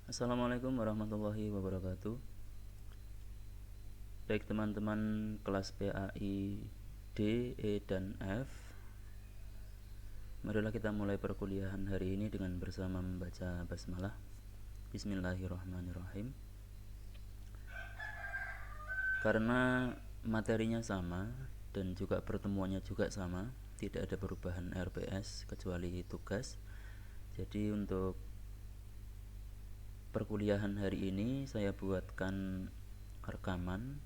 Assalamualaikum warahmatullahi wabarakatuh. Baik teman-teman kelas PAI D, E, dan F, marilah kita mulai perkuliahan hari ini dengan bersama membaca basmalah. Bismillahirrahmanirrahim. Karena materinya sama dan juga pertemuannya juga sama, tidak ada perubahan RPS kecuali tugas. Jadi untuk perkuliahan hari ini saya buatkan rekaman.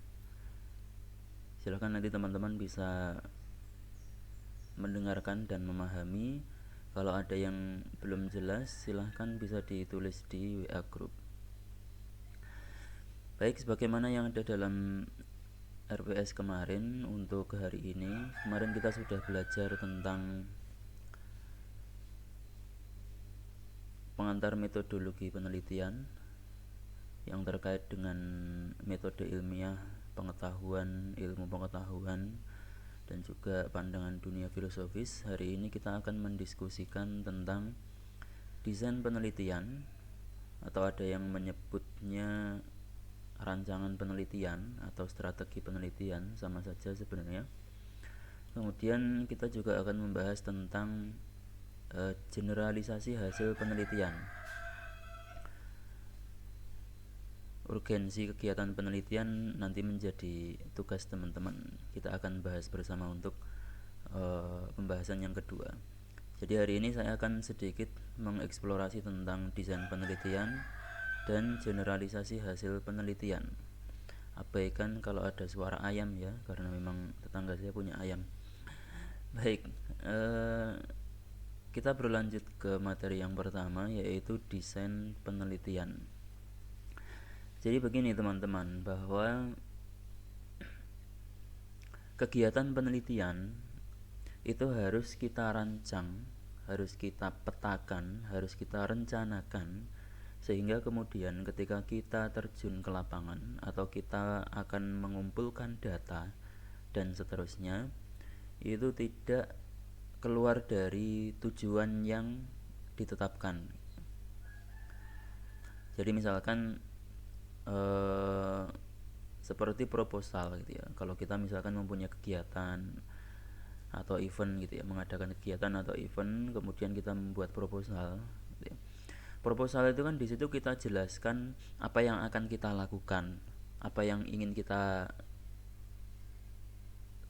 Silahkan nanti teman-teman bisa mendengarkan dan memahami. Kalau ada yang belum jelas, silahkan bisa ditulis di WA Group. Baik, sebagaimana yang ada dalam RPS kemarin, untuk hari ini, kemarin kita sudah belajar tentang pengantar metodologi penelitian yang terkait dengan metode ilmiah, pengetahuan, ilmu pengetahuan, dan juga pandangan dunia filosofis. Hari ini kita akan mendiskusikan tentang desain penelitian, atau ada yang menyebutnya rancangan penelitian atau strategi penelitian, sama saja sebenarnya. Kemudian kita juga akan membahas tentang generalisasi hasil penelitian, urgensi kegiatan penelitian nanti menjadi tugas teman-teman. Kita akan bahas bersama untuk pembahasan yang kedua. Jadi hari ini saya akan sedikit mengeksplorasi tentang desain penelitian dan generalisasi hasil penelitian. Abaikan kalau ada suara ayam ya, karena memang tetangga saya punya ayam. Baik, kita berlanjut ke materi yang pertama, yaitu desain penelitian. Jadi begini teman-teman, bahwa kegiatan penelitian itu harus kita rancang, harus kita petakan, harus kita rencanakan, sehingga kemudian ketika kita terjun ke lapangan atau kita akan mengumpulkan data dan seterusnya, itu tidak keluar dari tujuan yang ditetapkan. Jadi misalkan seperti proposal gitu ya, kalau kita misalkan mempunyai kegiatan atau event gitu ya, mengadakan kegiatan atau event, kemudian kita membuat proposal gitu ya. Proposal itu kan di situ kita jelaskan apa yang akan kita lakukan, apa yang ingin kita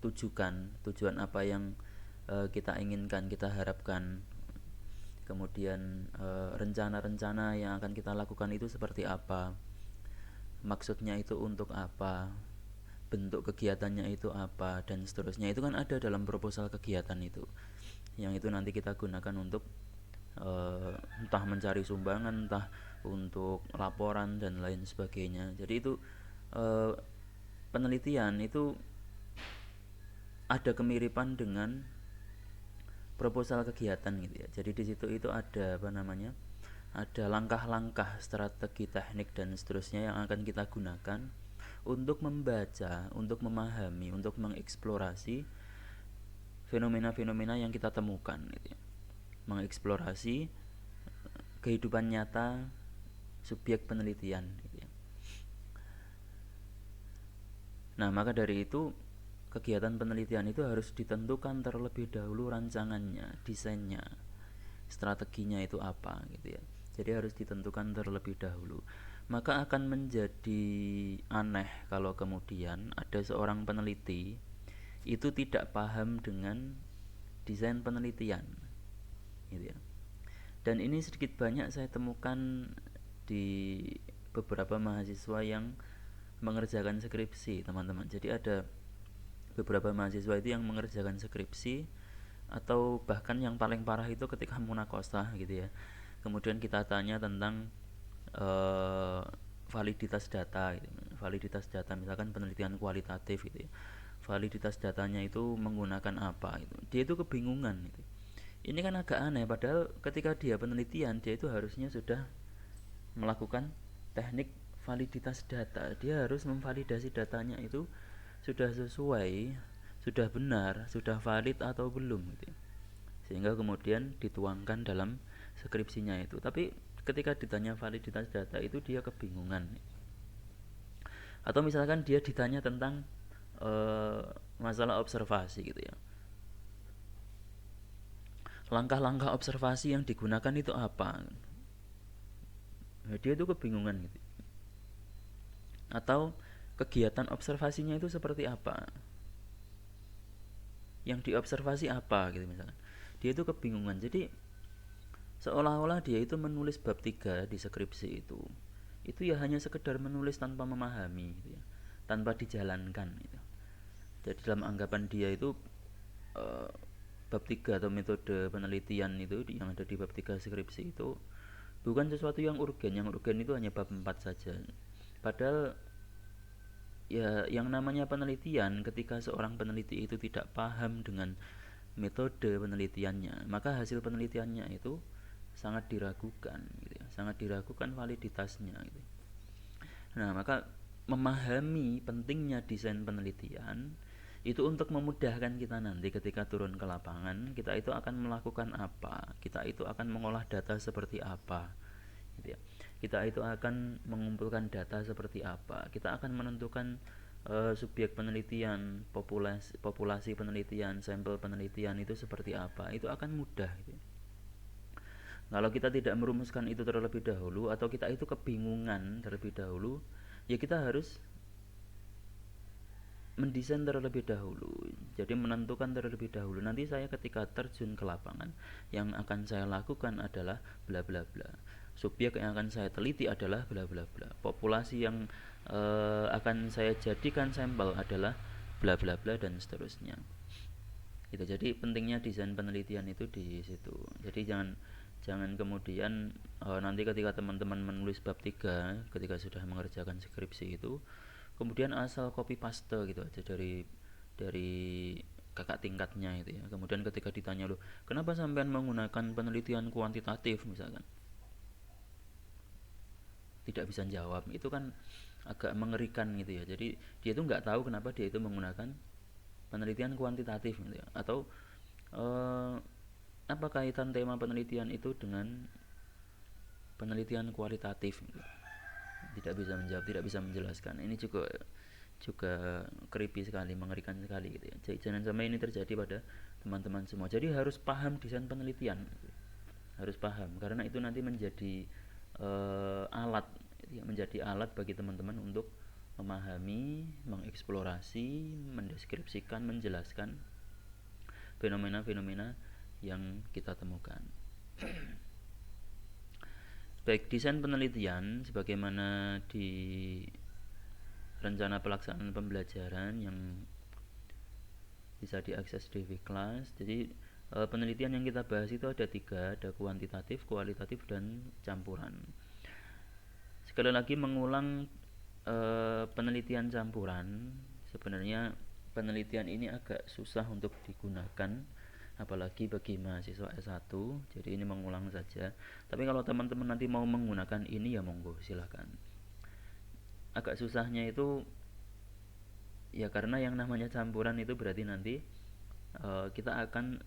tujukan, tujuan apa yang kita inginkan, kita harapkan. Kemudian rencana-rencana yang akan kita lakukan itu seperti apa, maksudnya itu untuk apa, bentuk kegiatannya itu apa, dan seterusnya. Itu kan ada dalam proposal kegiatan itu, yang itu nanti kita gunakan untuk entah mencari sumbangan, entah untuk laporan dan lain sebagainya. Jadi itu penelitian itu ada kemiripan dengan proposal kegiatan gitu ya. Jadi di situ itu ada apa namanya? Ada langkah-langkah, strategi, teknik dan seterusnya yang akan kita gunakan untuk membaca, untuk memahami, untuk mengeksplorasi fenomena-fenomena yang kita temukan gitu ya. Mengeksplorasi kehidupan nyata subjek penelitian gitu ya. Nah, maka dari itu kegiatan penelitian itu harus ditentukan terlebih dahulu rancangannya, desainnya, strateginya itu apa gitu ya. Jadi harus ditentukan terlebih dahulu. Maka akan menjadi aneh kalau kemudian ada seorang peneliti itu tidak paham dengan desain penelitian gitu ya. Dan ini sedikit banyak saya temukan di beberapa mahasiswa yang mengerjakan skripsi, teman-teman. Jadi ada beberapa mahasiswa itu yang mengerjakan skripsi, atau bahkan yang paling parah itu ketika munakosah gitu ya. Kemudian kita tanya tentang eh, validitas data gitu. Validitas data misalkan penelitian kualitatif gitu ya. Validitas datanya itu menggunakan apa gitu. Dia itu kebingungan gitu. Ini kan agak aneh, padahal ketika dia penelitian dia itu harusnya sudah melakukan teknik validitas data. Dia harus memvalidasi datanya itu sudah sesuai, sudah benar, sudah valid atau belum gitu. Sehingga kemudian dituangkan dalam skripsinya itu. Tapi ketika ditanya validitas data itu dia kebingungan. Atau misalkan dia ditanya tentang masalah observasi gitu ya, langkah-langkah observasi yang digunakan itu apa, nah, dia itu kebingungan gitu. Atau kegiatan observasinya itu seperti apa, yang diobservasi apa gitu misalkan, dia itu kebingungan. Jadi seolah-olah dia itu menulis bab 3 di skripsi itu ya hanya sekedar menulis tanpa memahami gitu ya, tanpa dijalankan gitu. Jadi dalam anggapan dia itu eh, bab 3 atau metode penelitian itu yang ada di bab 3 skripsi itu bukan sesuatu yang urgen. Yang urgen itu hanya bab 4 saja. Padahal ya yang namanya penelitian, ketika seorang peneliti itu tidak paham dengan metode penelitiannya, maka hasil penelitiannya itu sangat diragukan gitu ya, sangat diragukan validitasnya gitu. Nah, maka memahami pentingnya desain penelitian itu untuk memudahkan kita nanti ketika turun ke lapangan, kita itu akan melakukan apa, kita itu akan mengolah data seperti apa gitu ya. Kita itu akan mengumpulkan data seperti apa, kita akan menentukan subjek penelitian, populasi penelitian, sampel penelitian itu seperti apa, itu akan mudah gitu. Kalau kita tidak merumuskan itu terlebih dahulu, atau kita itu kebingungan terlebih dahulu, ya kita harus mendesain terlebih dahulu. Jadi menentukan terlebih dahulu, nanti saya ketika terjun ke lapangan, yang akan saya lakukan adalah bla bla bla, subjek yang akan saya teliti adalah bla bla bla, populasi yang akan saya jadikan sampel adalah bla bla bla, dan seterusnya gitu. Jadi pentingnya desain penelitian itu di situ. Jadi jangan jangan kemudian nanti ketika teman-teman menulis bab 3 ketika sudah mengerjakan skripsi itu, kemudian asal copy paste gitu aja dari kakak tingkatnya itu ya. Kemudian ketika ditanya, loh kenapa sampean menggunakan penelitian kuantitatif misalkan, tidak bisa jawab, itu kan agak mengerikan gitu ya. Jadi dia itu nggak tahu kenapa dia itu menggunakan penelitian kuantitatif gitu ya. Atau apa kaitan tema penelitian itu dengan penelitian kualitatif gitu. Tidak bisa menjawab, tidak bisa menjelaskan. Ini juga creepy sekali, mengerikan sekali gitu ya. Jadi jangan sampai ini terjadi pada teman-teman semua. Jadi harus paham desain penelitian, harus paham, karena itu nanti menjadi alat, ya, menjadi alat bagi teman-teman untuk memahami, mengeksplorasi, mendeskripsikan, menjelaskan fenomena-fenomena yang kita temukan. Baik, desain penelitian sebagaimana di rencana pelaksanaan pembelajaran yang bisa diakses di Wiklas. Jadi penelitian yang kita bahas itu ada 3, ada kuantitatif, kualitatif, dan campuran. Sekali lagi mengulang, penelitian campuran, sebenarnya penelitian ini agak susah untuk digunakan, apalagi bagi mahasiswa S1. Jadi ini mengulang saja. Tapi kalau teman-teman nanti mau menggunakan ini ya monggo silahkan. Agak susahnya itu ya karena yang namanya campuran itu berarti nanti kita akan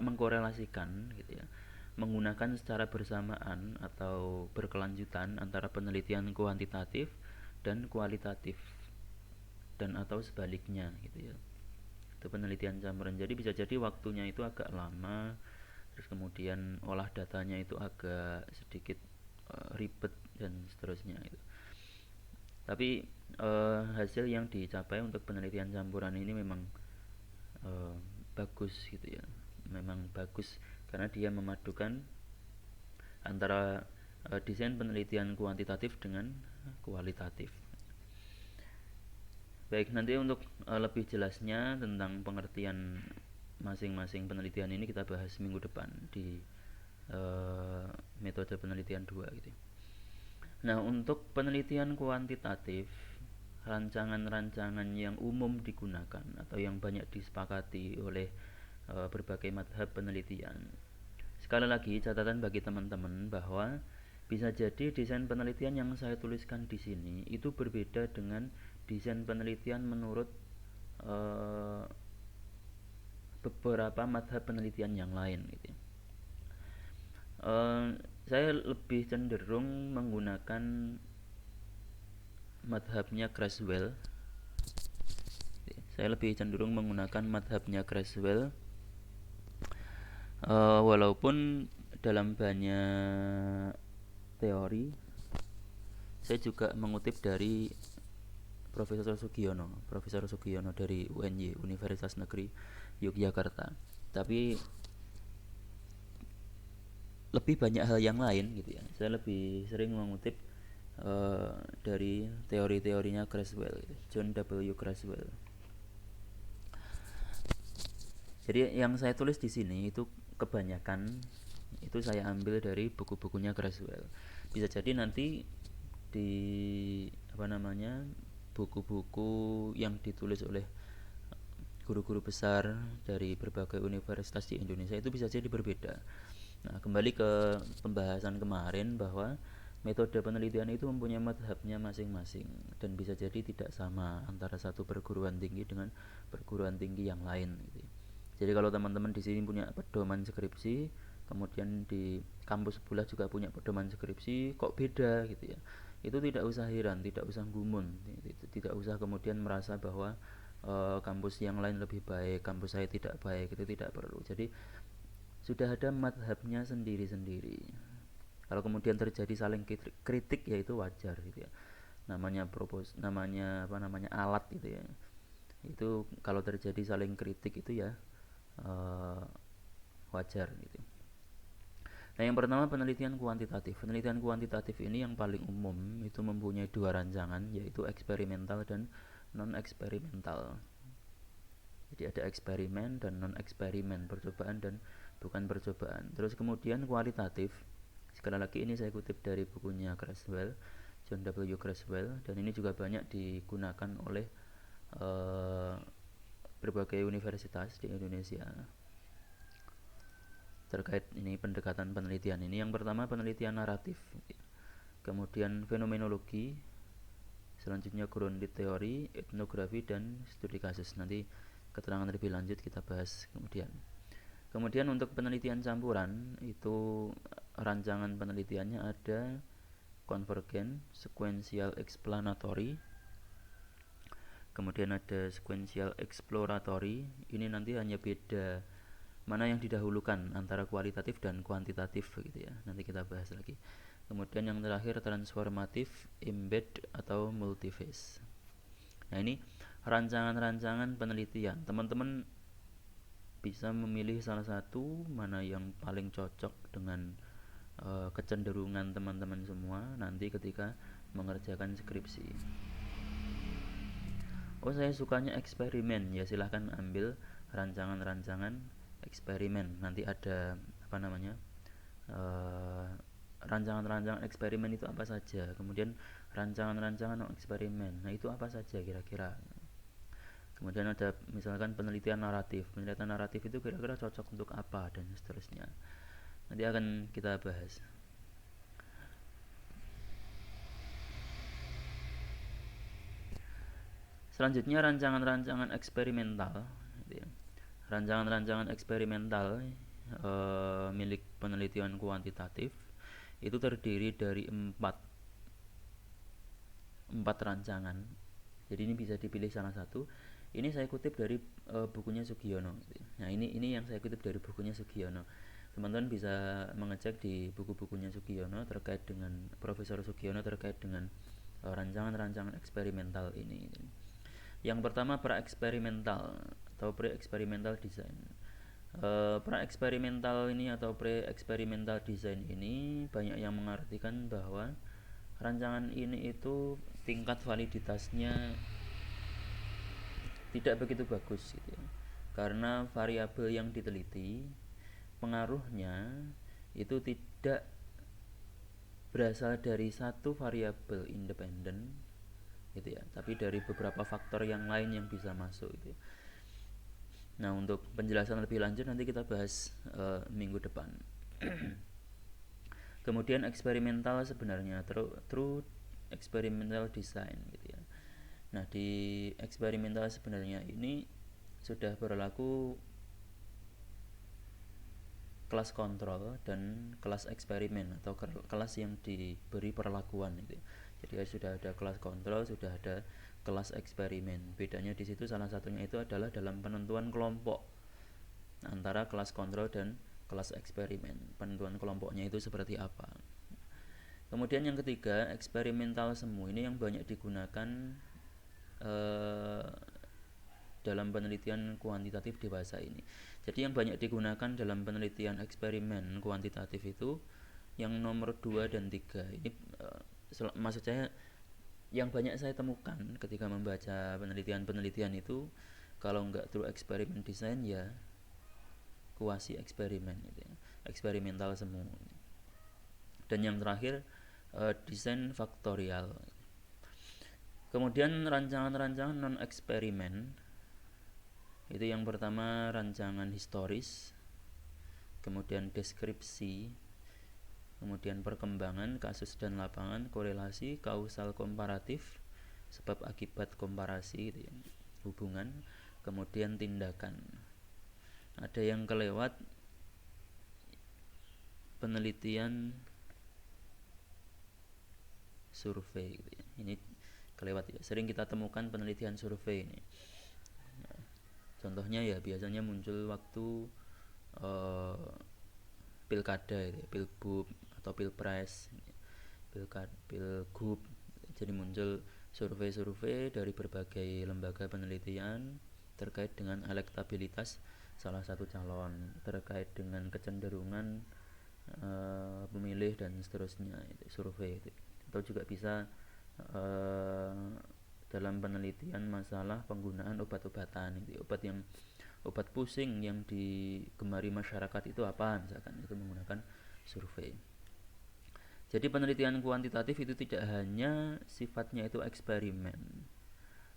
mengkorelasikan gitu ya, menggunakan secara bersamaan atau berkelanjutan antara penelitian kuantitatif dan kualitatif, dan atau sebaliknya gitu ya. Itu penelitian campuran. Jadi bisa jadi waktunya itu agak lama, terus kemudian olah datanya itu agak sedikit ribet dan seterusnya itu. Tapi hasil yang dicapai untuk penelitian campuran ini memang bagus gitu ya, memang bagus karena dia memadukan antara desain penelitian kuantitatif dengan kualitatif. Baik, nanti untuk lebih jelasnya tentang pengertian masing-masing penelitian ini kita bahas minggu depan di metode penelitian 2 gitu. Nah, untuk penelitian kuantitatif, rancangan-rancangan yang umum digunakan atau yang banyak disepakati oleh berbagai madhab penelitian. Sekali lagi catatan bagi teman-teman bahwa bisa jadi desain penelitian yang saya tuliskan di sini itu berbeda dengan desain penelitian menurut beberapa madhab penelitian yang lain gitu ya. Eh, saya lebih cenderung menggunakan madhabnya Creswell. Saya lebih cenderung menggunakan madhabnya Creswell, walaupun dalam banyak teori saya juga mengutip dari Profesor Sugiono dari UNY, Universitas Negeri Yogyakarta. Tapi lebih banyak hal yang lain gitu ya. Saya lebih sering mengutip dari teori-teorinya Creswell, gitu. John W. Creswell. Jadi yang saya tulis di sini itu kebanyakan itu saya ambil dari buku-bukunya Creswell. Bisa jadi nanti di apa namanya buku-buku yang ditulis oleh guru-guru besar dari berbagai universitas di Indonesia itu bisa jadi berbeda. Nah, kembali ke pembahasan kemarin bahwa metode penelitian itu mempunyai madhabnya masing-masing dan bisa jadi tidak sama antara satu perguruan tinggi dengan perguruan tinggi yang lain gitu. Jadi kalau teman-teman di sini punya pedoman skripsi, kemudian di kampus sebelah juga punya pedoman skripsi, kok beda gitu ya. Itu tidak usah heran, tidak usah gumun, tidak usah kemudian merasa bahwa kampus yang lain lebih baik, kampus saya tidak baik, itu tidak perlu. Jadi sudah ada madhabnya sendiri-sendiri. Kalau kemudian terjadi saling kritik ya itu wajar gitu ya. Namanya alat gitu ya. Itu kalau terjadi saling kritik itu ya uh, wajar gitu. Nah, yang pertama penelitian kuantitatif. Penelitian kuantitatif ini yang paling umum itu mempunyai dua rancangan, yaitu eksperimental dan non eksperimental. Jadi ada eksperimen dan non eksperimen, percobaan dan bukan percobaan. Terus kemudian kualitatif. Sekali lagi ini saya kutip dari bukunya Creswell, John W. Creswell, dan ini juga banyak digunakan oleh uh, berbagai universitas di Indonesia terkait ini pendekatan penelitian ini. Yang pertama penelitian naratif, kemudian fenomenologi, selanjutnya grounded teori, etnografi dan studi kasus. Nanti keterangan lebih lanjut kita bahas kemudian. Kemudian untuk penelitian campuran itu rancangan penelitiannya ada konvergen, sequential explanatory, kemudian ada sequential exploratory. Ini nanti hanya beda mana yang didahulukan antara kualitatif dan kuantitatif gitu ya. Nanti kita bahas lagi. Kemudian yang terakhir transformatif, embed atau multiphase. Nah, ini rancangan-rancangan penelitian. Teman-teman bisa memilih salah satu mana yang paling cocok dengan kecenderungan teman-teman semua nanti ketika mengerjakan skripsi. Oh, saya sukanya eksperimen, ya silahkan ambil rancangan-rancangan eksperimen. Nanti ada apa namanya rancangan-rancangan eksperimen itu apa saja, kemudian rancangan-rancangan eksperimen, nah itu apa saja kira-kira. Kemudian ada misalkan penelitian naratif itu kira-kira cocok untuk apa dan seterusnya. Nanti akan kita bahas. Selanjutnya rancangan-rancangan eksperimental gitu ya. Rancangan-rancangan eksperimental milik penelitian kuantitatif itu terdiri dari empat rancangan. Jadi ini bisa dipilih salah satu. Ini saya kutip dari bukunya Sugiono. Nah, ini yang saya kutip dari bukunya Sugiono. Teman-teman bisa mengecek di buku-bukunya Sugiono terkait dengan Profesor Sugiono terkait dengan rancangan-rancangan eksperimental ini. Yang pertama pra-eksperimental atau pre-eksperimental design. Pra-eksperimental ini atau pre-eksperimental design ini banyak yang mengartikan bahwa rancangan ini itu tingkat validitasnya tidak begitu bagus gitu ya. Karena variabel yang diteliti pengaruhnya itu tidak berasal dari satu variabel independen gitu ya, tapi dari beberapa faktor yang lain yang bisa masuk gitu ya. Nah, untuk penjelasan lebih lanjut nanti kita bahas minggu depan. Kemudian eksperimental sebenarnya true experimental design gitu ya. Nah, di eksperimental sebenarnya ini sudah berlaku kelas kontrol dan kelas eksperimen atau kelas yang diberi perlakuan itu. Jadi sudah ada kelas kontrol, sudah ada kelas eksperimen. Bedanya di situ salah satunya itu adalah dalam penentuan kelompok antara kelas kontrol dan kelas eksperimen. Penentuan kelompoknya itu seperti apa. Kemudian yang ketiga, eksperimental semu. Ini yang banyak digunakan dalam penelitian kuantitatif dewasa ini. Jadi yang banyak digunakan dalam penelitian eksperimen kuantitatif itu yang nomor 2 dan 3. Ini maksud saya yang banyak saya temukan ketika membaca penelitian-penelitian itu, kalau nggak through eksperimen design ya kuasi eksperimen gitu ya, eksperimental semu. Dan yang terakhir desain faktorial. Kemudian rancangan-rancangan non eksperimen itu yang pertama rancangan historis, kemudian deskripsi, kemudian perkembangan kasus dan lapangan, korelasi, kausal komparatif, sebab akibat komparasi gitu ya, hubungan, kemudian tindakan. Ada yang kelewat penelitian survei gitu ya. Ini kelewat ya. Sering kita temukan penelitian survei ini. Contohnya ya biasanya muncul waktu pilkada itu ya, pilbub atau pilpres, pilgub. Jadi muncul survei-survei dari berbagai lembaga penelitian terkait dengan elektabilitas salah satu calon, terkait dengan kecenderungan pemilih dan seterusnya, itu survei itu. Atau juga bisa dalam penelitian masalah penggunaan obat-obatan, itu obat pusing yang digemari masyarakat itu apa, misalkan itu menggunakan survei. Jadi penelitian kuantitatif itu tidak hanya sifatnya itu eksperimen,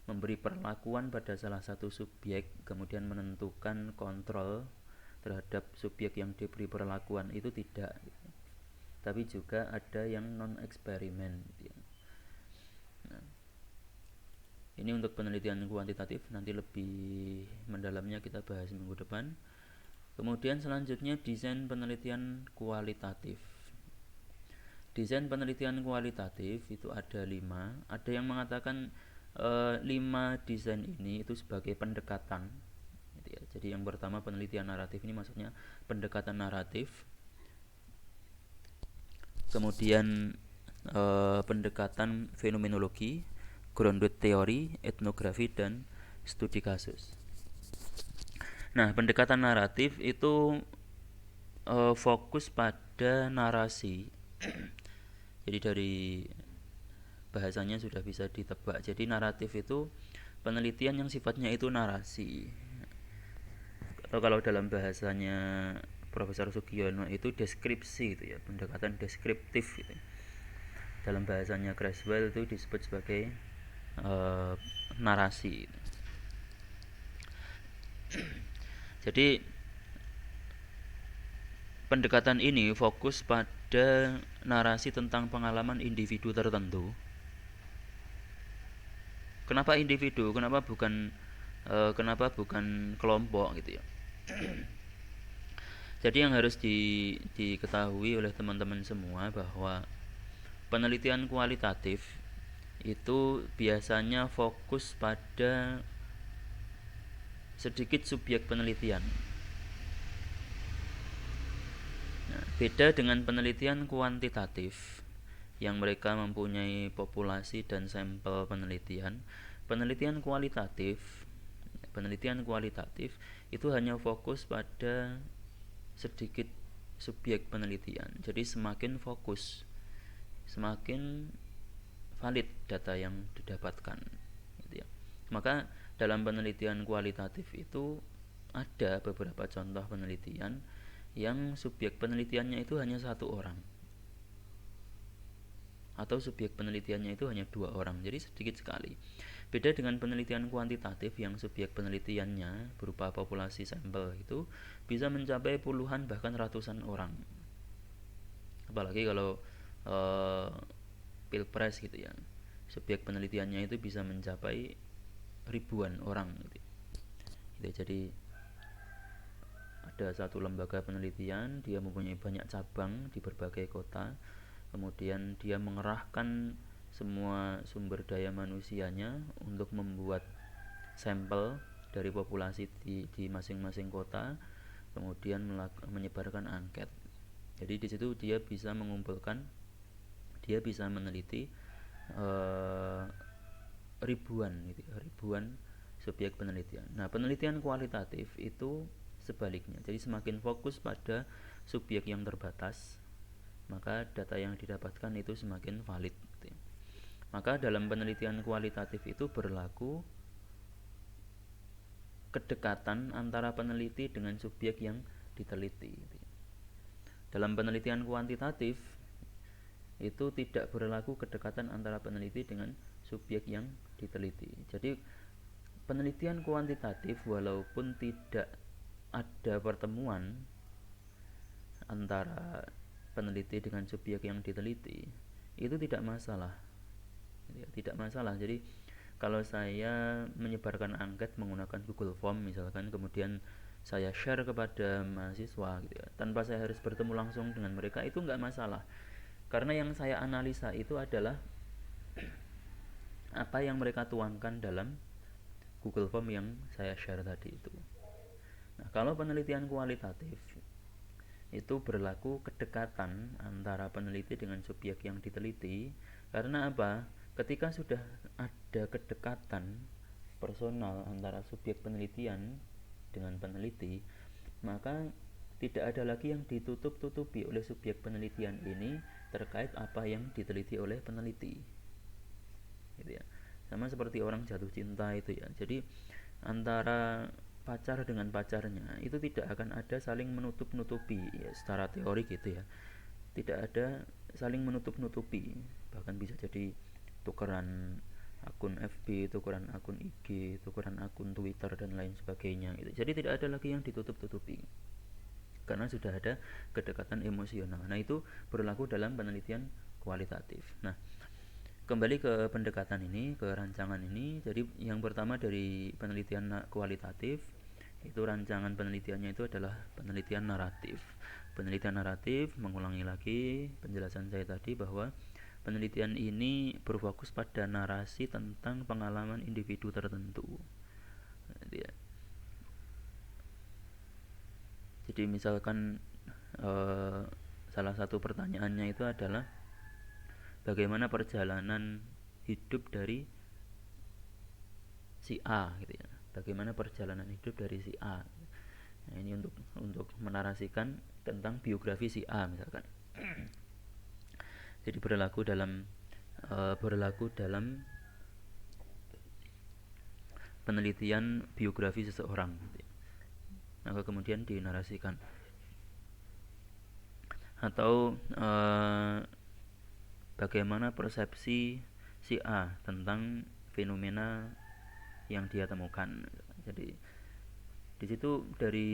memberi perlakuan pada salah satu subjek, kemudian menentukan kontrol terhadap subjek yang diberi perlakuan, itu tidak, tapi juga ada yang non eksperimen. Nah, ini untuk penelitian kuantitatif, nanti lebih mendalamnya kita bahas minggu depan. Kemudian selanjutnya desain penelitian kualitatif. Desain penelitian kualitatif itu ada 5. Ada yang mengatakan 5 desain ini itu sebagai pendekatan gitu ya. Jadi yang pertama penelitian naratif, ini maksudnya pendekatan naratif. Kemudian pendekatan fenomenologi, grounded teori, etnografi, dan studi kasus. Nah, pendekatan naratif itu fokus pada narasi. Jadi dari bahasanya sudah bisa ditebak. Jadi naratif itu penelitian yang sifatnya itu narasi. Atau kalau dalam bahasanya Profesor Sugiono itu deskripsi gitu ya, pendekatan deskriptif gitu. Dalam bahasanya Creswell itu disebut sebagai narasi. Jadi pendekatan ini fokus pada narasi tentang pengalaman individu tertentu. Kenapa individu? Kenapa bukan kelompok gitu ya? Jadi yang harus diketahui oleh teman-teman semua bahwa penelitian kualitatif itu biasanya fokus pada sedikit subjek penelitian. Nah, beda dengan penelitian kuantitatif yang mereka mempunyai populasi dan sampel penelitian. Penelitian kualitatif itu hanya fokus pada sedikit subjek penelitian. Jadi semakin fokus, semakin valid data yang didapatkan gitu ya. Maka dalam penelitian kualitatif itu ada beberapa contoh penelitian yang subjek penelitiannya itu hanya 1 orang, atau subjek penelitiannya itu hanya 2 orang, jadi sedikit sekali. Beda dengan penelitian kuantitatif yang subjek penelitiannya berupa populasi sampel itu bisa mencapai puluhan bahkan ratusan orang. Apalagi kalau pilpres gitu ya, subjek penelitiannya itu bisa mencapai ribuan orang gitu. Jadi ada satu lembaga penelitian, dia mempunyai banyak cabang di berbagai kota, kemudian dia mengerahkan semua sumber daya manusianya untuk membuat sampel dari populasi di masing-masing kota, kemudian menyebarkan angket. Jadi di situ dia bisa mengumpulkan, dia bisa meneliti ribuan subjek penelitian. Nah, penelitian kualitatif itu sebaliknya. Jadi semakin fokus pada subjek yang terbatas, maka data yang didapatkan itu semakin valid. Maka dalam penelitian kualitatif itu berlaku kedekatan antara peneliti dengan subjek yang diteliti. Dalam penelitian kuantitatif itu tidak berlaku kedekatan antara peneliti dengan subjek yang diteliti. Jadi penelitian kuantitatif walaupun tidak ada pertemuan antara peneliti dengan subjek yang diteliti, itu tidak masalah. Tidak masalah. Jadi kalau saya menyebarkan angket menggunakan Google Form misalkan, kemudian saya share kepada mahasiswa gitu ya, tanpa saya harus bertemu langsung dengan mereka, itu nggak masalah. Karena yang saya analisa itu adalah apa yang mereka tuangkan dalam Google Form yang saya share tadi itu. Nah, kalau penelitian kualitatif itu berlaku kedekatan antara peneliti dengan subjek yang diteliti. Karena apa? Ketika sudah ada kedekatan personal antara subjek penelitian dengan peneliti, maka tidak ada lagi yang ditutup-tutupi oleh subjek penelitian ini terkait apa yang diteliti oleh peneliti. Gitu ya. Sama seperti orang jatuh cinta itu ya. Jadi antara pacar dengan pacarnya itu tidak akan ada saling menutup-nutupi ya, secara teori gitu ya. Tidak ada saling menutup-nutupi. Bahkan bisa jadi tukeran akun FB, tukeran akun IG, tukeran akun Twitter dan lain sebagainya gitu. Jadi tidak ada lagi yang ditutup-tutupi. Karena sudah ada kedekatan emosional. Nah, itu berlaku dalam penelitian kualitatif. Nah, kembali ke pendekatan ini, ke rancangan ini. Jadi yang pertama dari penelitian kualitatif itu rancangan penelitiannya itu adalah penelitian naratif. Penelitian naratif, mengulangi lagi penjelasan saya tadi bahwa penelitian ini berfokus pada narasi tentang pengalaman individu tertentu. Jadi misalkan salah satu pertanyaannya itu adalah bagaimana perjalanan hidup dari si A gitu ya. Bagaimana perjalanan hidup dari si A. Nah, ini untuk menarasikan tentang biografi si A misalkan. Jadi berlaku dalam penelitian biografi seseorang gitu ya. Maka kemudian dinarasikan. Atau bagaimana persepsi si A tentang fenomena yang dia temukan. Jadi di situ dari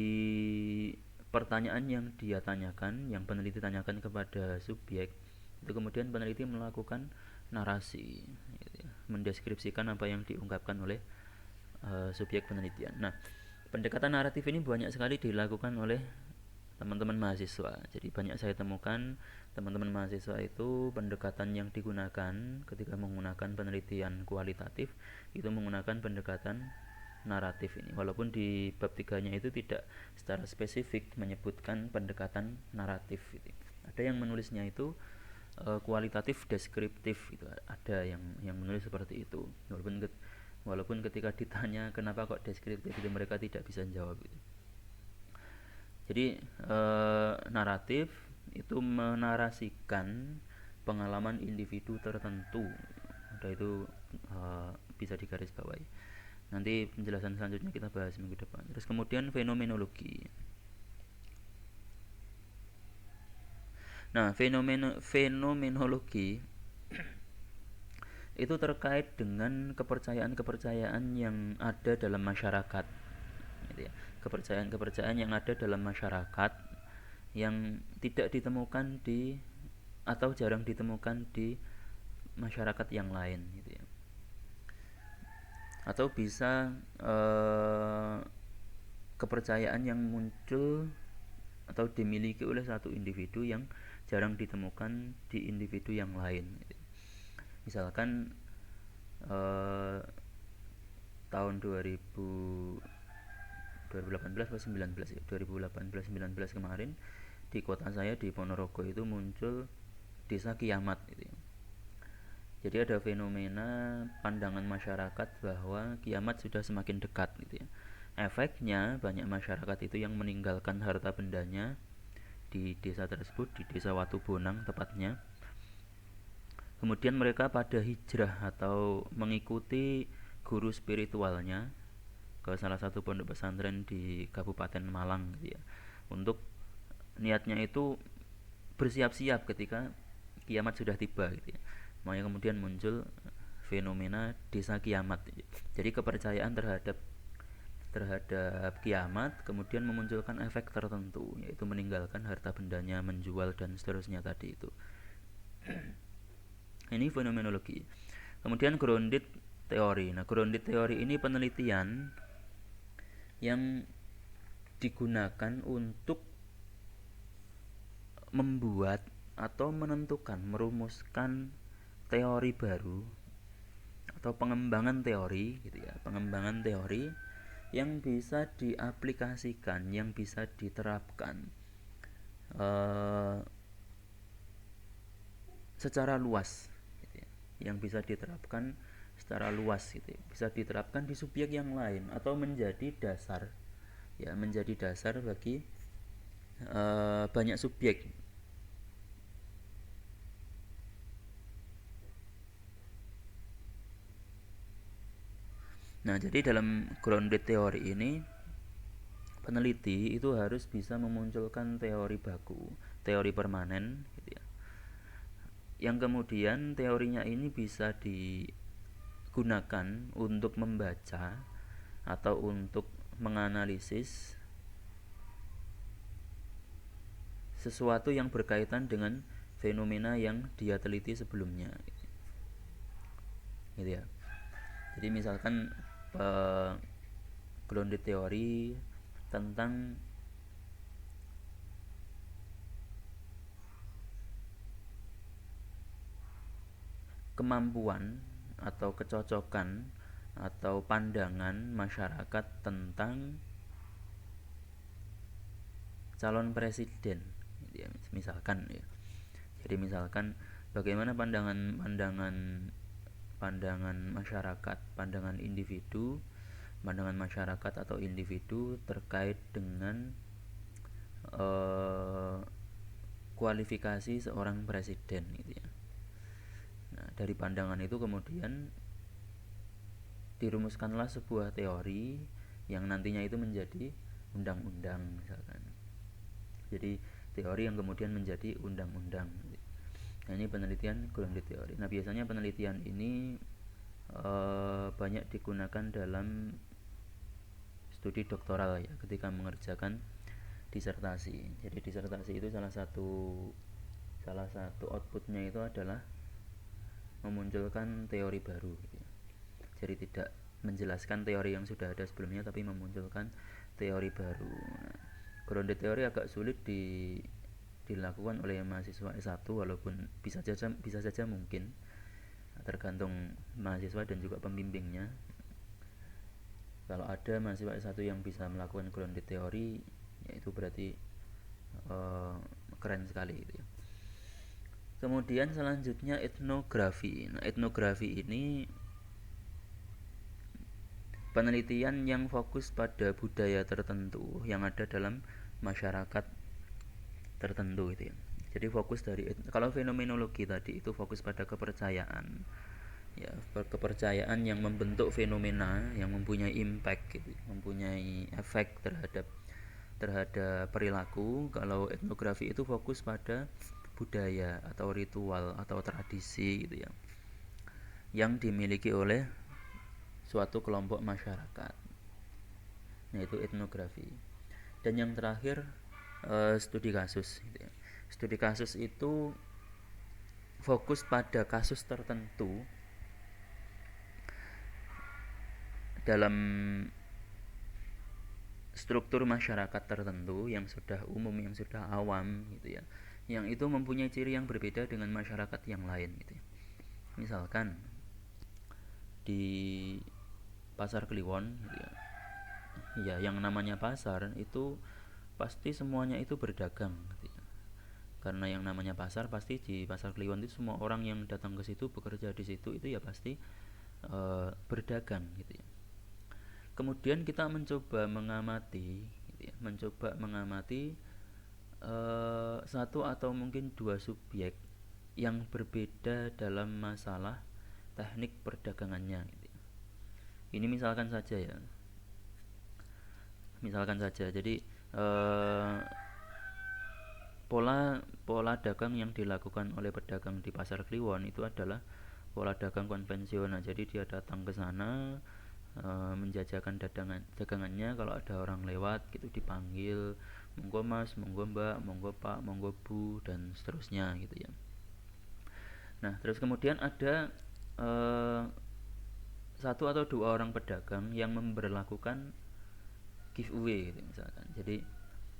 pertanyaan yang dia tanyakan, yang peneliti tanyakan kepada subjek, itu kemudian peneliti melakukan narasi, gitu ya, mendeskripsikan apa yang diungkapkan oleh subjek penelitian. Nah, pendekatan naratif ini banyak sekali dilakukan oleh teman-teman mahasiswa. Jadi banyak saya temukan teman-teman mahasiswa itu pendekatan yang digunakan ketika menggunakan penelitian kualitatif itu menggunakan pendekatan naratif ini. Walaupun di bab 3-nya itu tidak secara spesifik menyebutkan pendekatan naratif gitu. Ada yang menulisnya itu kualitatif deskriptif gitu. Ada yang menulis seperti itu. Walaupun ketika ditanya kenapa kok deskriptif itu mereka tidak bisa menjawab gitu. Jadi naratif itu menarasikan pengalaman individu tertentu. Udah itu bisa digarisbawahi. Nanti penjelasan selanjutnya kita bahas minggu depan. Terus kemudian fenomenologi. Nah, fenomenologi itu terkait dengan kepercayaan-kepercayaan yang ada dalam masyarakat. Gitu ya. Kepercayaan-kepercayaan yang ada dalam masyarakat yang tidak ditemukan atau jarang ditemukan di masyarakat yang lain gitu ya. Atau bisa kepercayaan yang muncul atau dimiliki oleh satu individu yang jarang ditemukan di individu yang lain. Misalkan tahun 2018 atau 19 ya, 2018-19 kemarin di kota saya di Ponorogo itu muncul desa kiamat gitu ya. Jadi ada fenomena pandangan masyarakat bahwa kiamat sudah semakin dekat gitu ya. Efeknya banyak masyarakat itu yang meninggalkan harta bendanya di desa tersebut, di desa Watu Bonang tepatnya. Kemudian mereka pada hijrah atau mengikuti guru spiritualnya ke salah satu pondok pesantren di Kabupaten Malang gitu ya. Untuk niatnya itu bersiap-siap ketika kiamat sudah tiba gitu ya. Makanya kemudian muncul fenomena desa kiamat. Jadi kepercayaan terhadap terhadap kiamat kemudian memunculkan efek tertentu, yaitu meninggalkan harta bendanya, menjual dan seterusnya tadi itu. Ini fenomenologi. Kemudian grounded teori. Nah, grounded teori ini penelitian yang digunakan untuk membuat atau menentukan, merumuskan teori baru atau pengembangan teori gitu ya, pengembangan teori yang bisa diaplikasikan, yang bisa diterapkan secara luas gitu ya, yang bisa diterapkan secara luas gitu ya, bisa diterapkan di subjek yang lain atau menjadi dasar ya, menjadi dasar bagi banyak subjek. Nah, jadi dalam grounded teori ini peneliti itu harus bisa memunculkan teori baku, teori permanen gitu ya. Yang kemudian teorinya ini bisa digunakan untuk membaca atau untuk menganalisis sesuatu yang berkaitan dengan fenomena yang dia teliti sebelumnya gitu ya. Jadi misalkan grounded teori tentang kemampuan atau kecocokan atau pandangan masyarakat tentang calon presiden ya, misalkan ya. Jadi misalkan bagaimana pandangan masyarakat, pandangan individu, pandangan masyarakat atau individu terkait dengan kualifikasi seorang presiden gitu ya. Nah, dari pandangan itu kemudian dirumuskanlah sebuah teori yang nantinya itu menjadi undang-undang misalkan. Jadi teori yang kemudian menjadi undang-undang. Nah, ini penelitian grounded teori. Nah, biasanya penelitian ini banyak digunakan dalam studi doktoral ya, ketika mengerjakan disertasi. Jadi disertasi itu salah satu outputnya itu adalah memunculkan teori baru gitu ya. Jadi tidak menjelaskan teori yang sudah ada sebelumnya, tapi memunculkan teori baru. Nah, grounded teori agak sulit dilakukan oleh mahasiswa S1, walaupun bisa saja mungkin, tergantung mahasiswa dan juga pembimbingnya. Kalau ada mahasiswa S1 yang bisa melakukan grounded teori, ya itu berarti keren sekali gitu ya. Kemudian selanjutnya etnografi. Nah, etnografi ini penelitian yang fokus pada budaya tertentu yang ada dalam masyarakat tertentu gitu ya. Jadi fokus dari, kalau fenomenologi tadi itu fokus pada kepercayaan ya, kepercayaan yang membentuk fenomena yang mempunyai impact gitu, mempunyai efek terhadap perilaku. Kalau etnografi itu fokus pada budaya atau ritual atau tradisi gitu ya, yang dimiliki oleh suatu kelompok masyarakat. Nah, itu etnografi. Dan yang terakhir studi kasus gitu ya. Studi kasus itu fokus pada kasus tertentu dalam struktur masyarakat tertentu yang sudah umum, yang sudah awam gitu ya, yang itu mempunyai ciri yang berbeda dengan masyarakat yang lain gitu ya. Misalkan di pasar Kliwon gitu ya, ya yang namanya pasar itu pasti semuanya itu berdagang gitu ya. Karena yang namanya pasar, pasti di pasar Kliwon itu semua orang yang datang ke situ, bekerja di situ itu ya pasti berdagang gitu ya. Kemudian kita mencoba mengamati gitu ya, mencoba mengamati satu atau mungkin dua subjek yang berbeda dalam masalah teknik perdagangannya gitu ya. Ini misalkan saja ya, misalkan saja. Jadi eh, pola pola dagang yang dilakukan oleh pedagang di pasar Kliwon itu adalah pola dagang konvensional. Jadi dia datang ke sana, menjajakan dagangannya. Kalau ada orang lewat gitu dipanggil, monggo mas, monggo mbak, monggo pak, monggo bu, dan seterusnya gitu ya. Nah terus kemudian ada eh, satu atau dua orang pedagang yang memberlakukan giveaway gitu misalkan. Jadi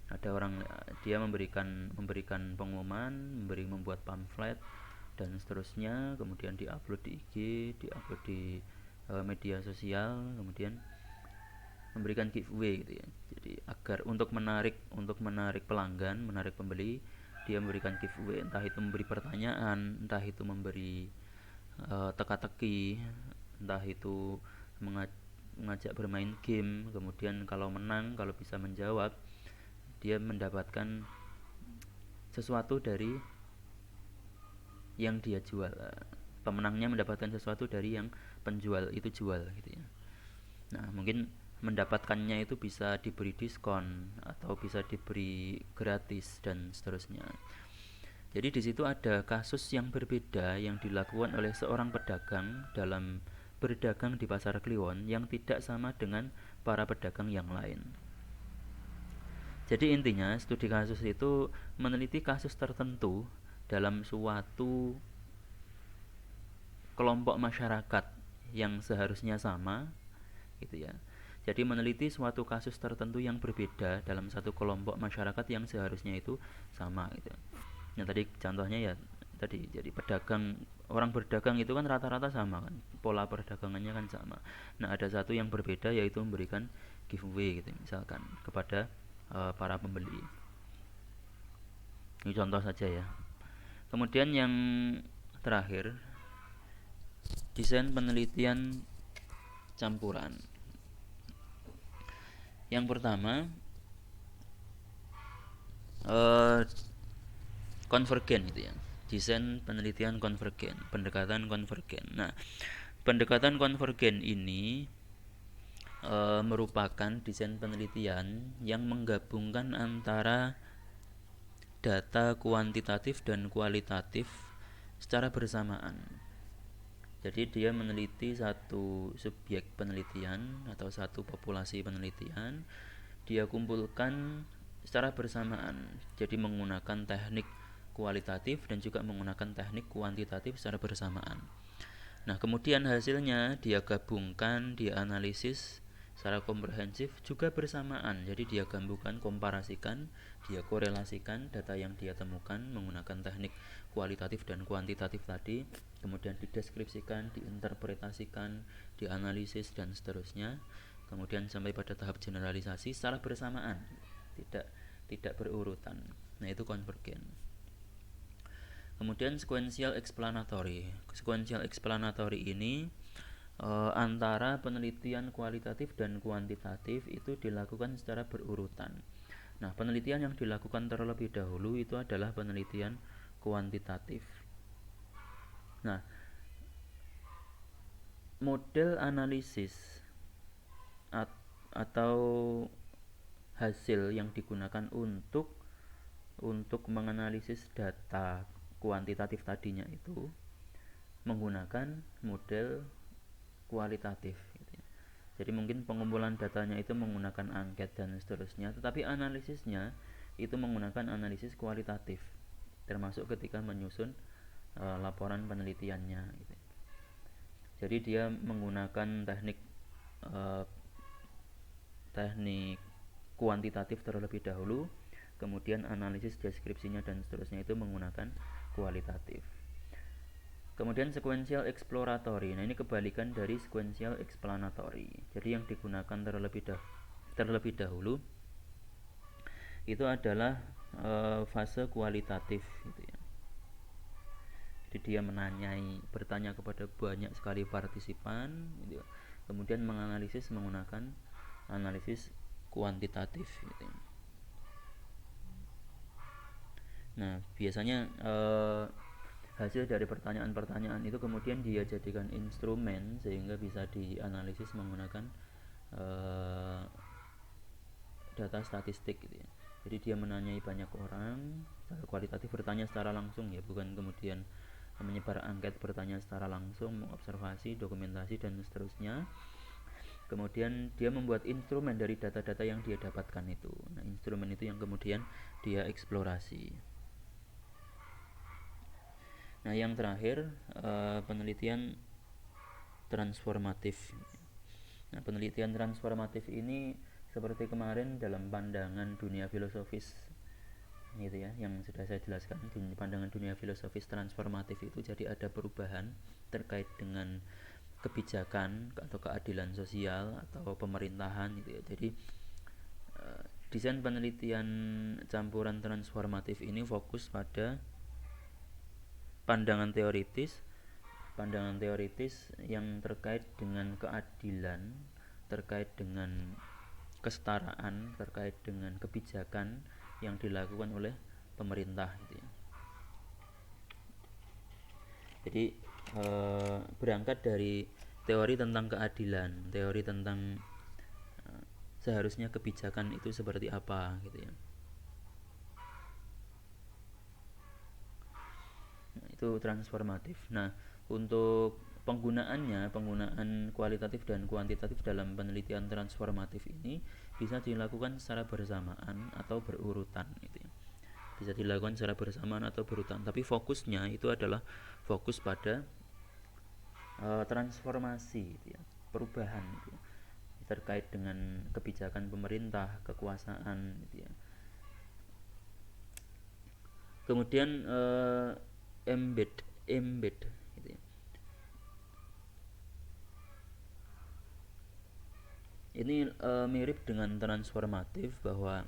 ada orang, dia memberikan memberikan pengumuman, membuat pamflet dan seterusnya, kemudian diupload di IG, diupload di media sosial, kemudian memberikan giveaway gitu ya. Jadi agar untuk menarik pelanggan, menarik pembeli, dia memberikan giveaway, entah itu memberi pertanyaan, entah itu memberi teka-teki, entah itu mengajak bermain game, kemudian kalau menang, kalau bisa menjawab, dia mendapatkan sesuatu dari yang dia jual. Pemenangnya mendapatkan sesuatu dari yang penjual itu jual gitu ya. Nah mungkin mendapatkannya itu bisa diberi diskon atau bisa diberi gratis dan seterusnya. Jadi di situ ada kasus yang berbeda yang dilakukan oleh seorang pedagang dalam berdagang di pasar Kliwon yang tidak sama dengan para pedagang yang lain. Jadi intinya studi kasus itu meneliti kasus tertentu dalam suatu kelompok masyarakat yang seharusnya sama gitu ya. Jadi meneliti suatu kasus tertentu yang berbeda dalam satu kelompok masyarakat yang seharusnya itu sama gitu. Nah tadi contohnya ya tadi, jadi pedagang, orang berdagang itu kan rata-rata sama kan, pola perdagangannya kan sama. Nah ada satu yang berbeda, yaitu memberikan giveaway gitu misalkan kepada para pembeli. Ini contoh saja ya. Kemudian yang terakhir, desain penelitian campuran. Yang pertama, eh, konvergen gitu ya. Desain penelitian konvergen, pendekatan konvergen. Nah, pendekatan konvergen ini merupakan desain penelitian yang menggabungkan antara data kuantitatif dan kualitatif secara bersamaan. Jadi dia meneliti satu subjek penelitian atau satu populasi penelitian, dia kumpulkan secara bersamaan. Jadi menggunakan teknik kualitatif dan juga menggunakan teknik kuantitatif secara bersamaan. Nah, kemudian hasilnya dia gabungkan, dia analisis secara komprehensif juga bersamaan. Jadi dia gabungkan, komparasikan, dia korelasikan data yang dia temukan menggunakan teknik kualitatif dan kuantitatif tadi, kemudian dideskripsikan, diinterpretasikan, dianalisis dan seterusnya. Kemudian sampai pada tahap generalisasi secara bersamaan, tidak tidak berurutan. Nah, itu konvergen. Kemudian sequential explanatory. Sequential explanatory ini antara penelitian kualitatif dan kuantitatif itu dilakukan secara berurutan. Nah, penelitian yang dilakukan terlebih dahulu itu adalah penelitian kuantitatif. Nah, model analisis atau hasil yang digunakan untuk menganalisis data kuantitatif tadinya itu menggunakan model kualitatif gitu ya. Jadi mungkin pengumpulan datanya itu menggunakan angket dan seterusnya, tetapi analisisnya itu menggunakan analisis kualitatif, termasuk ketika menyusun laporan penelitiannya gitu. Jadi dia menggunakan teknik kuantitatif terlebih dahulu, kemudian analisis deskripsinya dan seterusnya itu menggunakan kualitatif. Kemudian sequential exploratory. Nah, ini kebalikan dari sequential explanatory. Jadi yang digunakan terlebih dahulu itu adalah fase kualitatif gitu ya. Jadi dia bertanya kepada banyak sekali partisipan gitu ya. Kemudian menganalisis menggunakan analisis kuantitatif gitu ya. Nah, biasanya hasil dari pertanyaan-pertanyaan itu kemudian dia jadikan instrumen sehingga bisa dianalisis menggunakan data statistik gitu ya. Jadi dia menanyai banyak orang secara kualitatif, bertanya secara langsung ya, bukan kemudian menyebar angket, bertanya secara langsung, mengobservasi, dokumentasi dan seterusnya. Kemudian dia membuat instrumen dari data-data yang dia dapatkan itu. Nah, instrumen itu yang kemudian dia eksplorasi. Nah, yang terakhir penelitian transformatif. Nah, penelitian transformatif ini seperti kemarin dalam pandangan dunia filosofis gitu ya, yang sudah saya jelaskan, pandangan dunia filosofis transformatif itu jadi ada perubahan terkait dengan kebijakan atau keadilan sosial atau pemerintahan gitu ya. Jadi desain penelitian campuran transformatif ini fokus pada pandangan teoritis yang terkait dengan keadilan, terkait dengan kesetaraan, terkait dengan kebijakan yang dilakukan oleh pemerintah gitu ya. Jadi berangkat dari teori tentang keadilan, teori tentang seharusnya kebijakan itu seperti apa gitu ya. Nah, itu transformatif. Nah, untuk penggunaan kualitatif dan kuantitatif dalam penelitian transformatif ini bisa dilakukan secara bersamaan atau berurutan gitu ya. Bisa dilakukan secara bersamaan atau berurutan, tapi fokusnya itu adalah fokus pada transformasi gitu ya, perubahan gitu ya, terkait dengan kebijakan pemerintah, kekuasaan gitu ya. Kemudian embed gitu ya. Ini mirip dengan transformatif, bahwa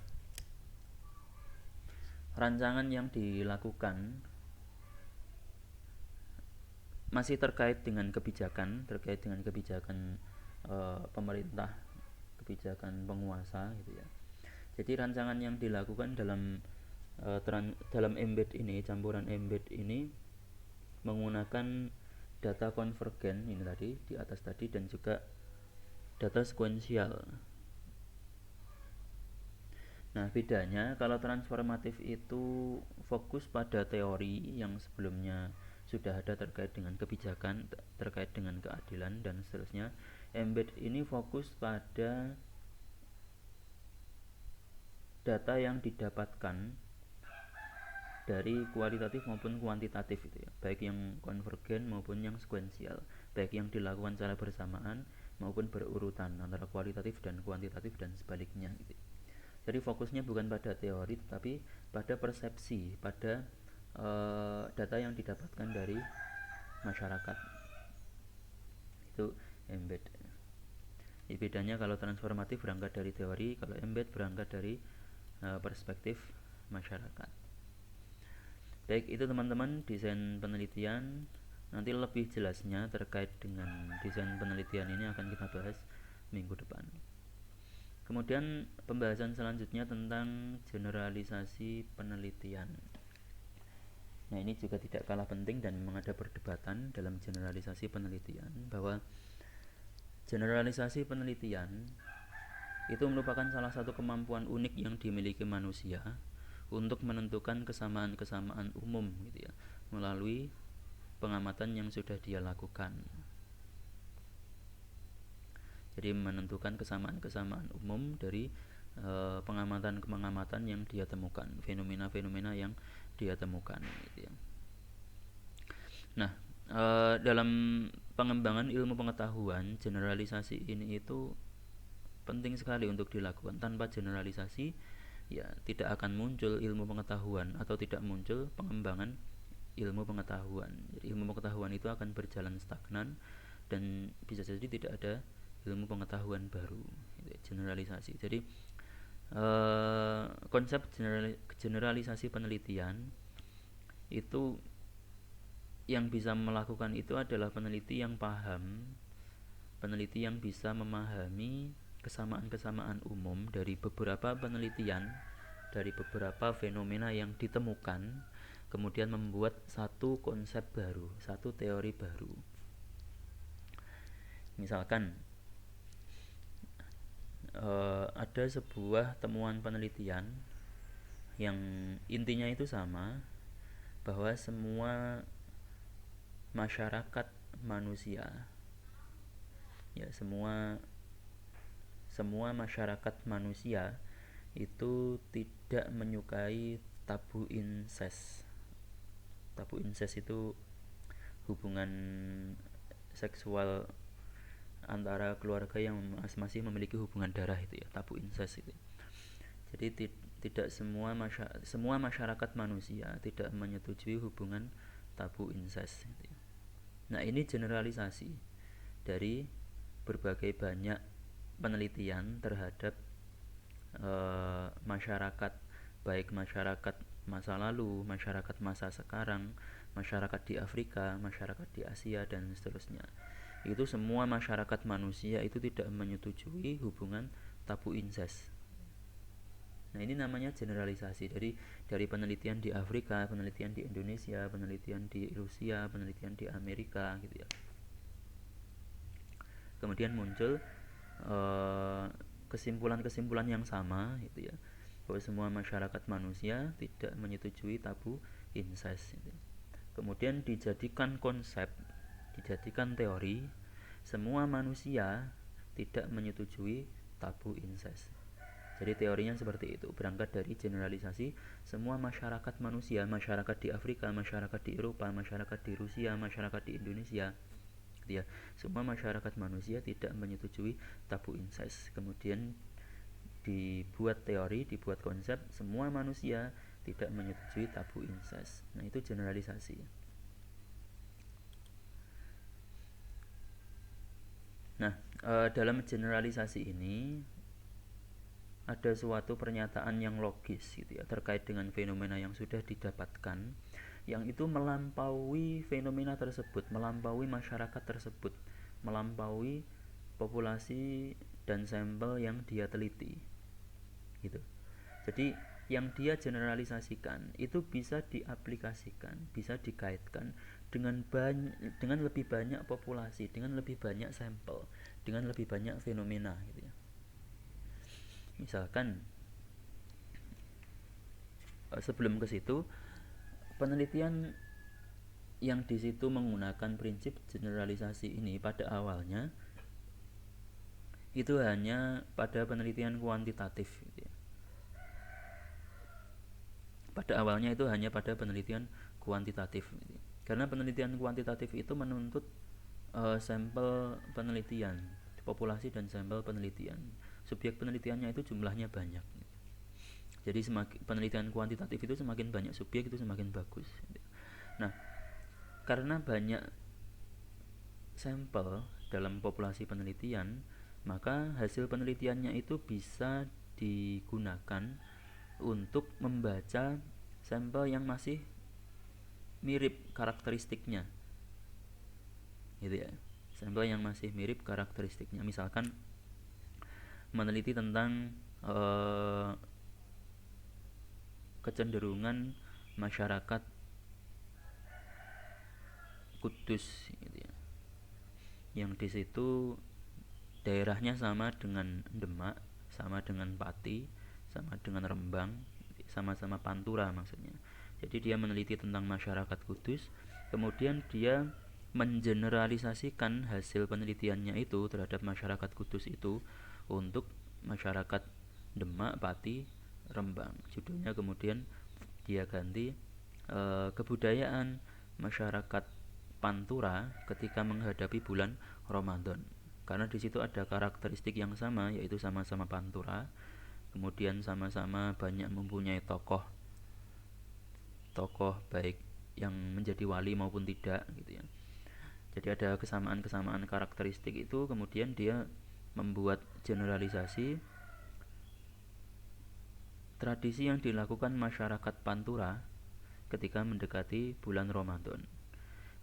rancangan yang dilakukan masih terkait dengan kebijakan pemerintah, kebijakan penguasa gitu ya. Jadi rancangan yang dilakukan dalam embed ini, campuran embed ini menggunakan data konvergen ini tadi di atas tadi, dan juga data sekuensial. Nah, bedanya kalau transformatif itu fokus pada teori yang sebelumnya sudah ada terkait dengan kebijakan, terkait dengan keadilan dan seterusnya. Embed ini fokus pada data yang didapatkan dari kualitatif maupun kuantitatif itu ya, baik yang konvergen maupun yang sekuensial, baik yang dilakukan secara bersamaan maupun berurutan antara kualitatif dan kuantitatif dan sebaliknya gitu. Jadi fokusnya bukan pada teori tetapi pada persepsi, pada data yang didapatkan dari masyarakat. Itu embed. Jadi bedanya kalau transformatif berangkat dari teori, kalau embed berangkat dari perspektif masyarakat. Baik, itu teman-teman desain penelitian. Nanti lebih jelasnya terkait dengan desain penelitian ini akan kita bahas minggu depan. Kemudian pembahasan selanjutnya tentang generalisasi penelitian. Nah, ini juga tidak kalah penting dan memang ada perdebatan dalam generalisasi penelitian, bahwa generalisasi penelitian itu merupakan salah satu kemampuan unik yang dimiliki manusia untuk menentukan kesamaan-kesamaan umum gitu ya, melalui pengamatan yang sudah dia lakukan. Jadi menentukan kesamaan-kesamaan umum dari pengamatan-pengamatan yang dia temukan, fenomena-fenomena yang dia temukan gitu ya. Nah, dalam pengembangan ilmu pengetahuan, generalisasi ini itu penting sekali untuk dilakukan. Tanpa generalisasi ya tidak akan muncul ilmu pengetahuan atau tidak muncul pengembangan ilmu pengetahuan. Jadi ilmu pengetahuan itu akan berjalan stagnan dan bisa jadi tidak ada ilmu pengetahuan baru. Generalisasi. Jadi konsep generalisasi penelitian itu yang bisa melakukan itu adalah peneliti yang paham, peneliti yang bisa memahami kesamaan-kesamaan umum dari beberapa penelitian, dari beberapa fenomena yang ditemukan, kemudian membuat satu konsep baru, satu teori baru. Misalkan ada sebuah temuan penelitian yang intinya itu sama, bahwa semua masyarakat manusia, ya semua masyarakat manusia itu tidak menyukai tabu insest. Tabu insest itu hubungan seksual antara keluarga yang masih memiliki hubungan darah, itu ya, tabu insest itu. Jadi tidak semua masyarakat manusia tidak menyetujui hubungan tabu insest gitu ya. Nah, ini generalisasi dari berbagai banyak penelitian terhadap masyarakat, baik masyarakat masa lalu, masyarakat masa sekarang, masyarakat di Afrika, masyarakat di Asia, dan seterusnya. Itu semua masyarakat manusia itu tidak menyetujui hubungan tabu insest. Nah, ini namanya generalisasi. Dari penelitian di Afrika, penelitian di Indonesia, penelitian di Rusia, penelitian di Amerika gitu ya. Kemudian muncul kesimpulan-kesimpulan yang sama gitu ya, bahwa semua masyarakat manusia tidak menyetujui tabu insest gitu. Kemudian dijadikan konsep, dijadikan teori, semua manusia tidak menyetujui tabu insest. Jadi teorinya seperti itu, berangkat dari generalisasi semua masyarakat manusia, masyarakat di Afrika, masyarakat di Eropa, masyarakat di Rusia, masyarakat di Indonesia, ya, semua masyarakat manusia tidak menyetujui tabu insest. Kemudian dibuat teori, dibuat konsep, semua manusia tidak menyetujui tabu insest. Nah, itu generalisasi. Nah, dalam generalisasi ini ada suatu pernyataan yang logis gitu ya, terkait dengan fenomena yang sudah didapatkan, yang itu melampaui fenomena tersebut, melampaui masyarakat tersebut, melampaui populasi dan sampel yang dia teliti gitu. Jadi yang dia generalisasikan itu bisa diaplikasikan, bisa dikaitkan dengan lebih banyak populasi, dengan lebih banyak sampel, dengan lebih banyak fenomena gitu ya. Misalkan sebelum ke situ, penelitian yang di situ menggunakan prinsip generalisasi ini pada awalnya itu hanya pada penelitian kuantitatif gitu ya. Pada awalnya itu hanya pada penelitian kuantitatif gitu ya. Karena penelitian kuantitatif itu menuntut sampel penelitian, populasi dan sampel penelitian. Subjek penelitiannya itu jumlahnya banyak. Jadi penelitian kuantitatif itu semakin banyak subjek itu semakin bagus. Nah, karena banyak sampel dalam populasi penelitian, maka hasil penelitiannya itu bisa digunakan untuk membaca sampel yang masih mirip karakteristiknya, gitu ya. Sampel yang masih mirip karakteristiknya, misalkan meneliti tentang kecenderungan masyarakat Kudus gitu ya, yang di situ daerahnya sama dengan Demak, sama dengan Pati, sama dengan Rembang, sama-sama Pantura maksudnya. Jadi dia meneliti tentang masyarakat Kudus, kemudian dia mengeneralisasikan hasil penelitiannya itu terhadap masyarakat Kudus itu untuk masyarakat Demak, Pati, Rembang. Judulnya kemudian dia ganti kebudayaan masyarakat Pantura ketika menghadapi bulan Ramadan. karena di situ ada karakteristik yang sama, yaitu sama-sama pantura, kemudian sama-sama banyak mempunyai tokoh baik yang menjadi wali maupun tidak gitu ya. Jadi ada kesamaan-kesamaan karakteristik itu, kemudian dia membuat generalisasi tradisi yang dilakukan masyarakat Pantura ketika mendekati bulan Ramadan.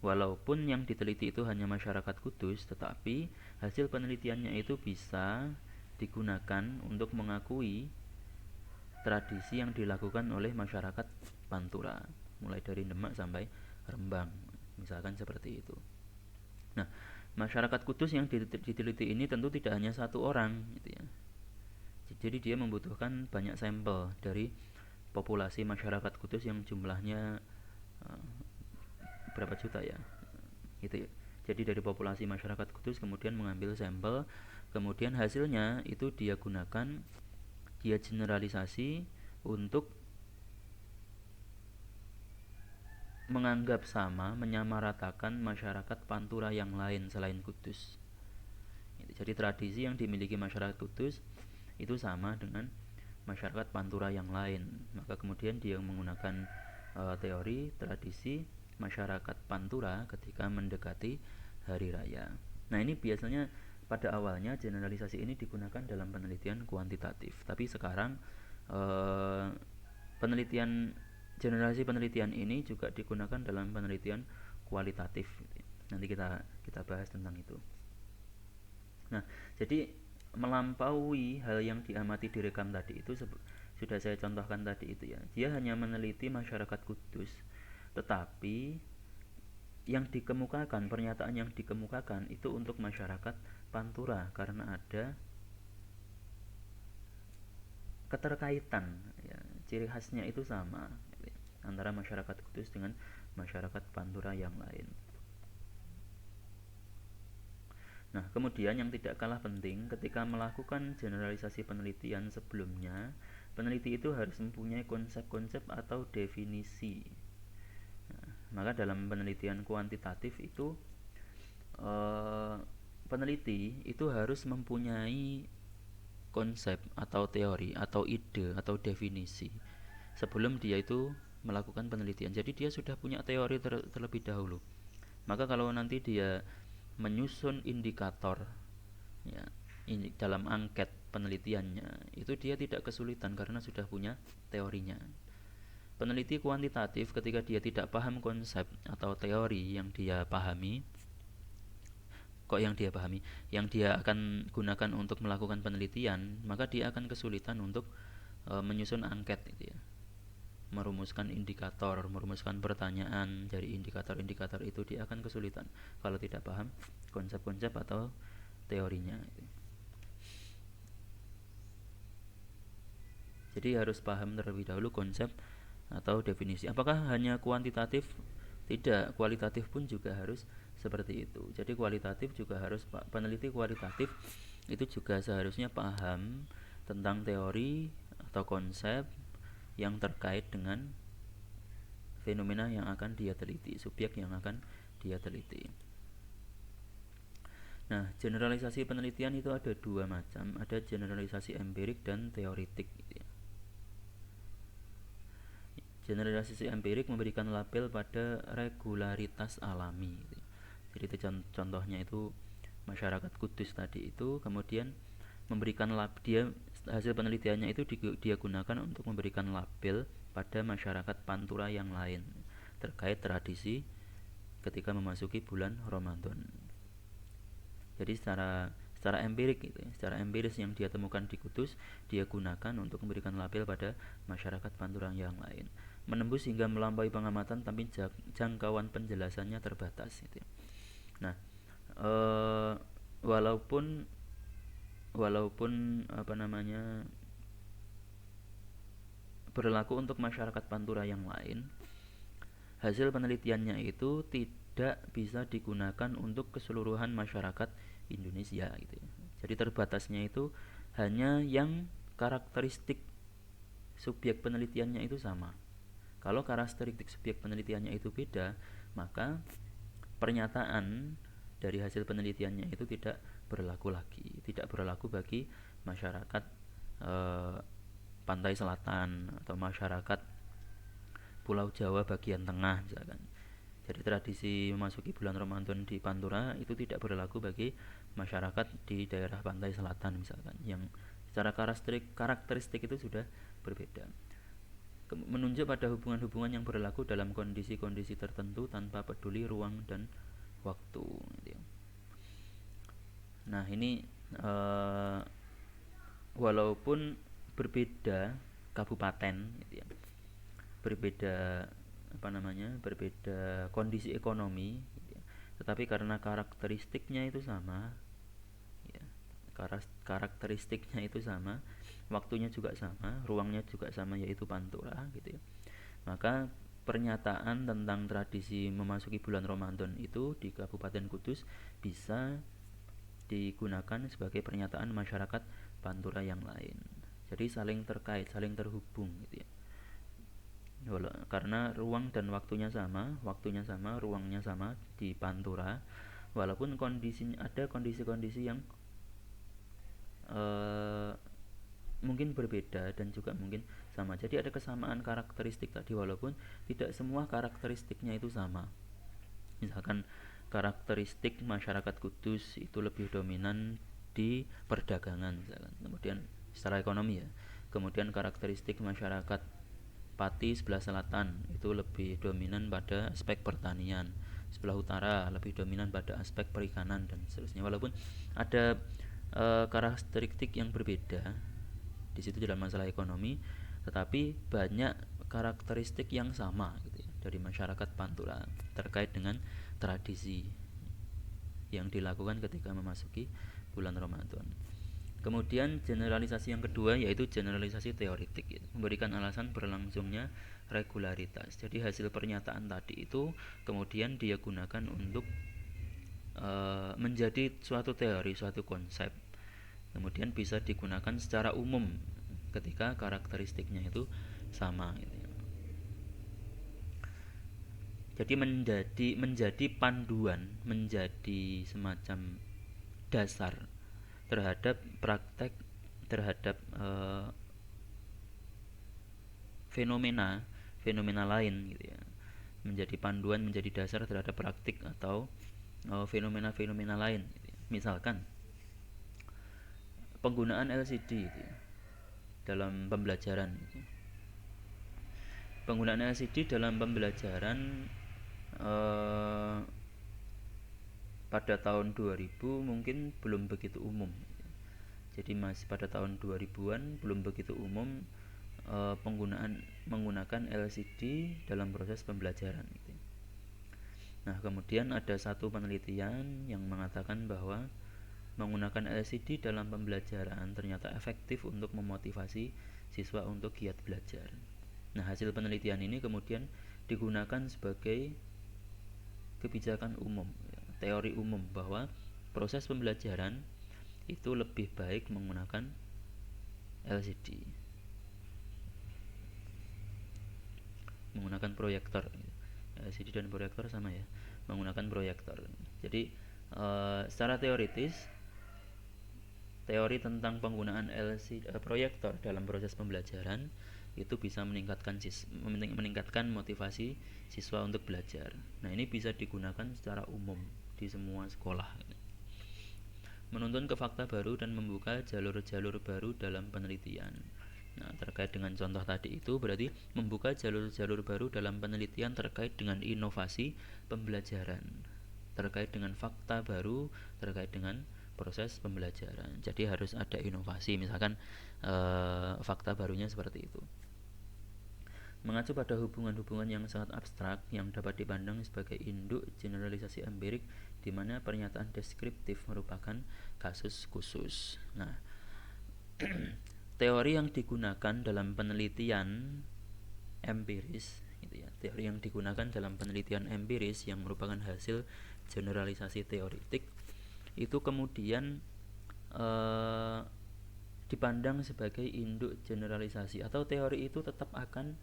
Walaupun yang diteliti itu hanya masyarakat Kudus, tetapi hasil penelitiannya itu bisa digunakan untuk mengakui tradisi yang dilakukan oleh masyarakat Pantura, mulai dari Demak sampai Rembang, misalkan seperti itu. Nah, masyarakat Kudus yang diteliti ini tentu tidak hanya satu orang, gitu ya. Jadi dia membutuhkan banyak sampel dari populasi masyarakat Kudus yang jumlahnya berapa juta ya, gitu ya. Jadi dari populasi masyarakat Kudus kemudian mengambil sampel, kemudian hasilnya itu dia gunakan, dia generalisasi untuk menganggap sama, menyamaratakan masyarakat Pantura yang lain selain Kudus. Jadi tradisi yang dimiliki masyarakat Kudus itu sama dengan masyarakat Pantura yang lain. Maka kemudian dia menggunakan teori tradisi masyarakat Pantura ketika mendekati hari raya. Nah, ini biasanya pada awalnya generalisasi ini digunakan dalam penelitian kuantitatif, tapi sekarang generasi penelitian ini juga digunakan dalam penelitian kualitatif. Nanti kita bahas tentang itu. Nah, jadi melampaui hal yang diamati direkam tadi itu sudah saya contohkan tadi itu ya. Dia hanya meneliti masyarakat Kudus, tetapi yang dikemukakan, pernyataan yang dikemukakan itu untuk masyarakat Pantura karena ada keterkaitan ya, ciri khasnya itu sama antara masyarakat Kudus dengan masyarakat Pantura yang lain. Nah, kemudian yang tidak kalah penting, ketika melakukan generalisasi penelitian sebelumnya, peneliti itu harus mempunyai konsep-konsep atau definisi. Nah, maka dalam penelitian kuantitatif itu peneliti itu harus mempunyai konsep atau teori atau ide atau definisi sebelum dia itu melakukan penelitian. Jadi dia sudah punya teori terlebih dahulu. Maka kalau nanti dia menyusun indikator ya, dalam angket penelitiannya, itu dia tidak kesulitan karena sudah punya teorinya. Peneliti kuantitatif ketika dia tidak paham konsep atau teori yang dia pahami, yang dia akan gunakan untuk melakukan penelitian, maka dia akan kesulitan untuk menyusun angket gitu ya. Merumuskan indikator, merumuskan pertanyaan dari indikator-indikator itu, dia akan kesulitan kalau tidak paham konsep-konsep atau teorinya. Jadi harus paham terlebih dahulu konsep atau definisi. Apakah hanya kuantitatif? Tidak, kualitatif pun juga harus seperti itu. Jadi kualitatif juga harus, peneliti kualitatif itu juga seharusnya paham tentang teori atau konsep yang terkait dengan fenomena yang akan dia teliti, subjek yang akan dia teliti. Nah, generalisasi penelitian itu ada dua macam, ada generalisasi empirik dan teoritik gitu ya. Generalisasi empirik memberikan label pada regularitas alami gitu ya. Jadi itu contohnya itu masyarakat Kudus tadi itu, kemudian memberikan hasil penelitiannya itu dia gunakan untuk memberikan label pada masyarakat Pantura yang lain terkait tradisi ketika memasuki bulan Ramadan. Jadi secara empirik gitu ya, secara empiris yang dia temukan di Kudus dia gunakan untuk memberikan label pada masyarakat Pantura yang lain, menembus hingga melampaui pengamatan tapi jangkauan penjelasannya terbatas gitu ya. Nah, walaupun berlaku untuk masyarakat Pantura yang lain, hasil penelitiannya itu tidak bisa digunakan untuk keseluruhan masyarakat Indonesia gitu ya. Jadi terbatasnya itu hanya yang karakteristik subjek penelitiannya itu sama. Kalau karakteristik subjek penelitiannya itu beda, maka pernyataan dari hasil penelitiannya itu tidak berlaku lagi, tidak berlaku bagi masyarakat pantai selatan atau masyarakat Pulau Jawa bagian tengah misalkan. Jadi tradisi memasuki bulan Ramadan di Pantura itu tidak berlaku bagi masyarakat di daerah pantai selatan misalkan, yang secara karakteristik itu sudah berbeda. Menunjuk pada hubungan-hubungan yang berlaku dalam kondisi-kondisi tertentu tanpa peduli ruang dan waktu. Nah ini walaupun berbeda kabupaten, berbeda berbeda kondisi ekonomi, tetapi karena karakteristiknya itu sama, karakteristiknya itu sama, waktunya juga sama, ruangnya juga sama, yaitu Pantura maka pernyataan tentang tradisi memasuki bulan Ramadan itu di Kabupaten Kudus bisa digunakan sebagai pernyataan masyarakat Pantura yang lain. Jadi saling terkait, saling terhubung karena ruang dan waktunya sama, ruangnya sama di Pantura, walaupun ada kondisi-kondisi yang mungkin berbeda dan juga mungkin sama. Jadi ada kesamaan karakteristik tadi walaupun tidak semua karakteristiknya itu sama. Misalkan karakteristik masyarakat Kudus itu lebih dominan di perdagangan misalkan. Kemudian secara ekonomi Kemudian karakteristik masyarakat Pati sebelah selatan itu lebih dominan pada aspek pertanian. Sebelah utara lebih dominan pada aspek perikanan dan seterusnya. Walaupun ada karakteristik yang berbeda di situ dalam masalah ekonomi, tetapi banyak karakteristik yang sama dari masyarakat Pantura terkait dengan tradisi yang dilakukan ketika memasuki bulan Ramadan. Kemudian generalisasi yang kedua yaitu generalisasi teoritik, memberikan alasan berlangsungnya regularitas. Jadi hasil pernyataan tadi itu kemudian dia gunakan untuk menjadi suatu teori, suatu konsep. Kemudian bisa digunakan secara umum ketika karakteristiknya itu sama Jadi menjadi panduan, menjadi semacam dasar terhadap praktek, terhadap fenomena lain menjadi panduan, menjadi dasar terhadap praktik atau fenomena-fenomena lain Misalkan penggunaan LCD dalam pembelajaran. Penggunaan LCD dalam pembelajaran pada tahun 2000 mungkin belum begitu umum. Jadi masih pada tahun 2000-an belum begitu umum menggunakan LCD dalam proses pembelajaran Nah, kemudian ada satu penelitian yang mengatakan bahwa menggunakan LCD dalam pembelajaran ternyata efektif untuk memotivasi siswa untuk giat belajar. Nah, hasil penelitian ini kemudian digunakan sebagai kebijakan umum, teori umum bahwa proses pembelajaran itu lebih baik menggunakan LCD, menggunakan proyektor. LCD dan proyektor sama menggunakan proyektor. Jadi secara teoritis, teori tentang penggunaan LCD proyektor dalam proses pembelajaran itu bisa meningkatkan motivasi siswa untuk belajar. Nah, ini bisa digunakan secara umum di semua sekolah. Menuntun ke fakta baru dan membuka jalur-jalur baru dalam penelitian. Nah, terkait dengan contoh tadi itu berarti membuka jalur-jalur baru dalam penelitian terkait dengan inovasi pembelajaran, terkait dengan fakta baru, terkait dengan proses pembelajaran. Jadi harus ada inovasi, misalkan fakta barunya seperti itu. Mengacu pada hubungan-hubungan yang sangat abstrak yang dapat dipandang sebagai induk generalisasi empirik di mana pernyataan deskriptif merupakan kasus khusus. Nah, teori yang digunakan dalam penelitian empiris teori yang digunakan dalam penelitian empiris yang merupakan hasil generalisasi teoritik itu kemudian dipandang sebagai induk generalisasi, atau teori itu tetap akan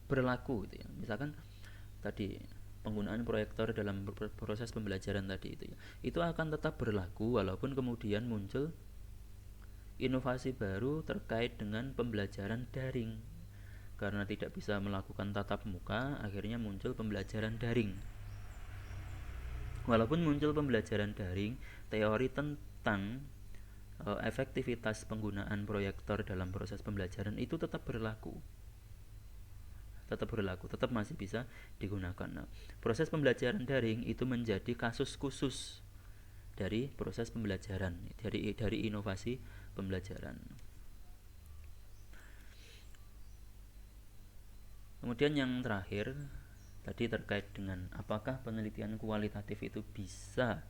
berlaku Misalkan tadi penggunaan proyektor dalam proses pembelajaran tadi itu akan tetap berlaku walaupun kemudian muncul inovasi baru terkait dengan pembelajaran daring. Karena tidak bisa melakukan tatap muka, akhirnya muncul pembelajaran daring. Walaupun muncul pembelajaran daring, teori tentang efektivitas penggunaan proyektor dalam proses pembelajaran itu tetap berlaku. Tetap masih bisa digunakan. Nah, proses pembelajaran daring itu menjadi kasus khusus dari proses pembelajaran, dari inovasi pembelajaran. Kemudian yang terakhir tadi terkait dengan apakah penelitian kualitatif itu bisa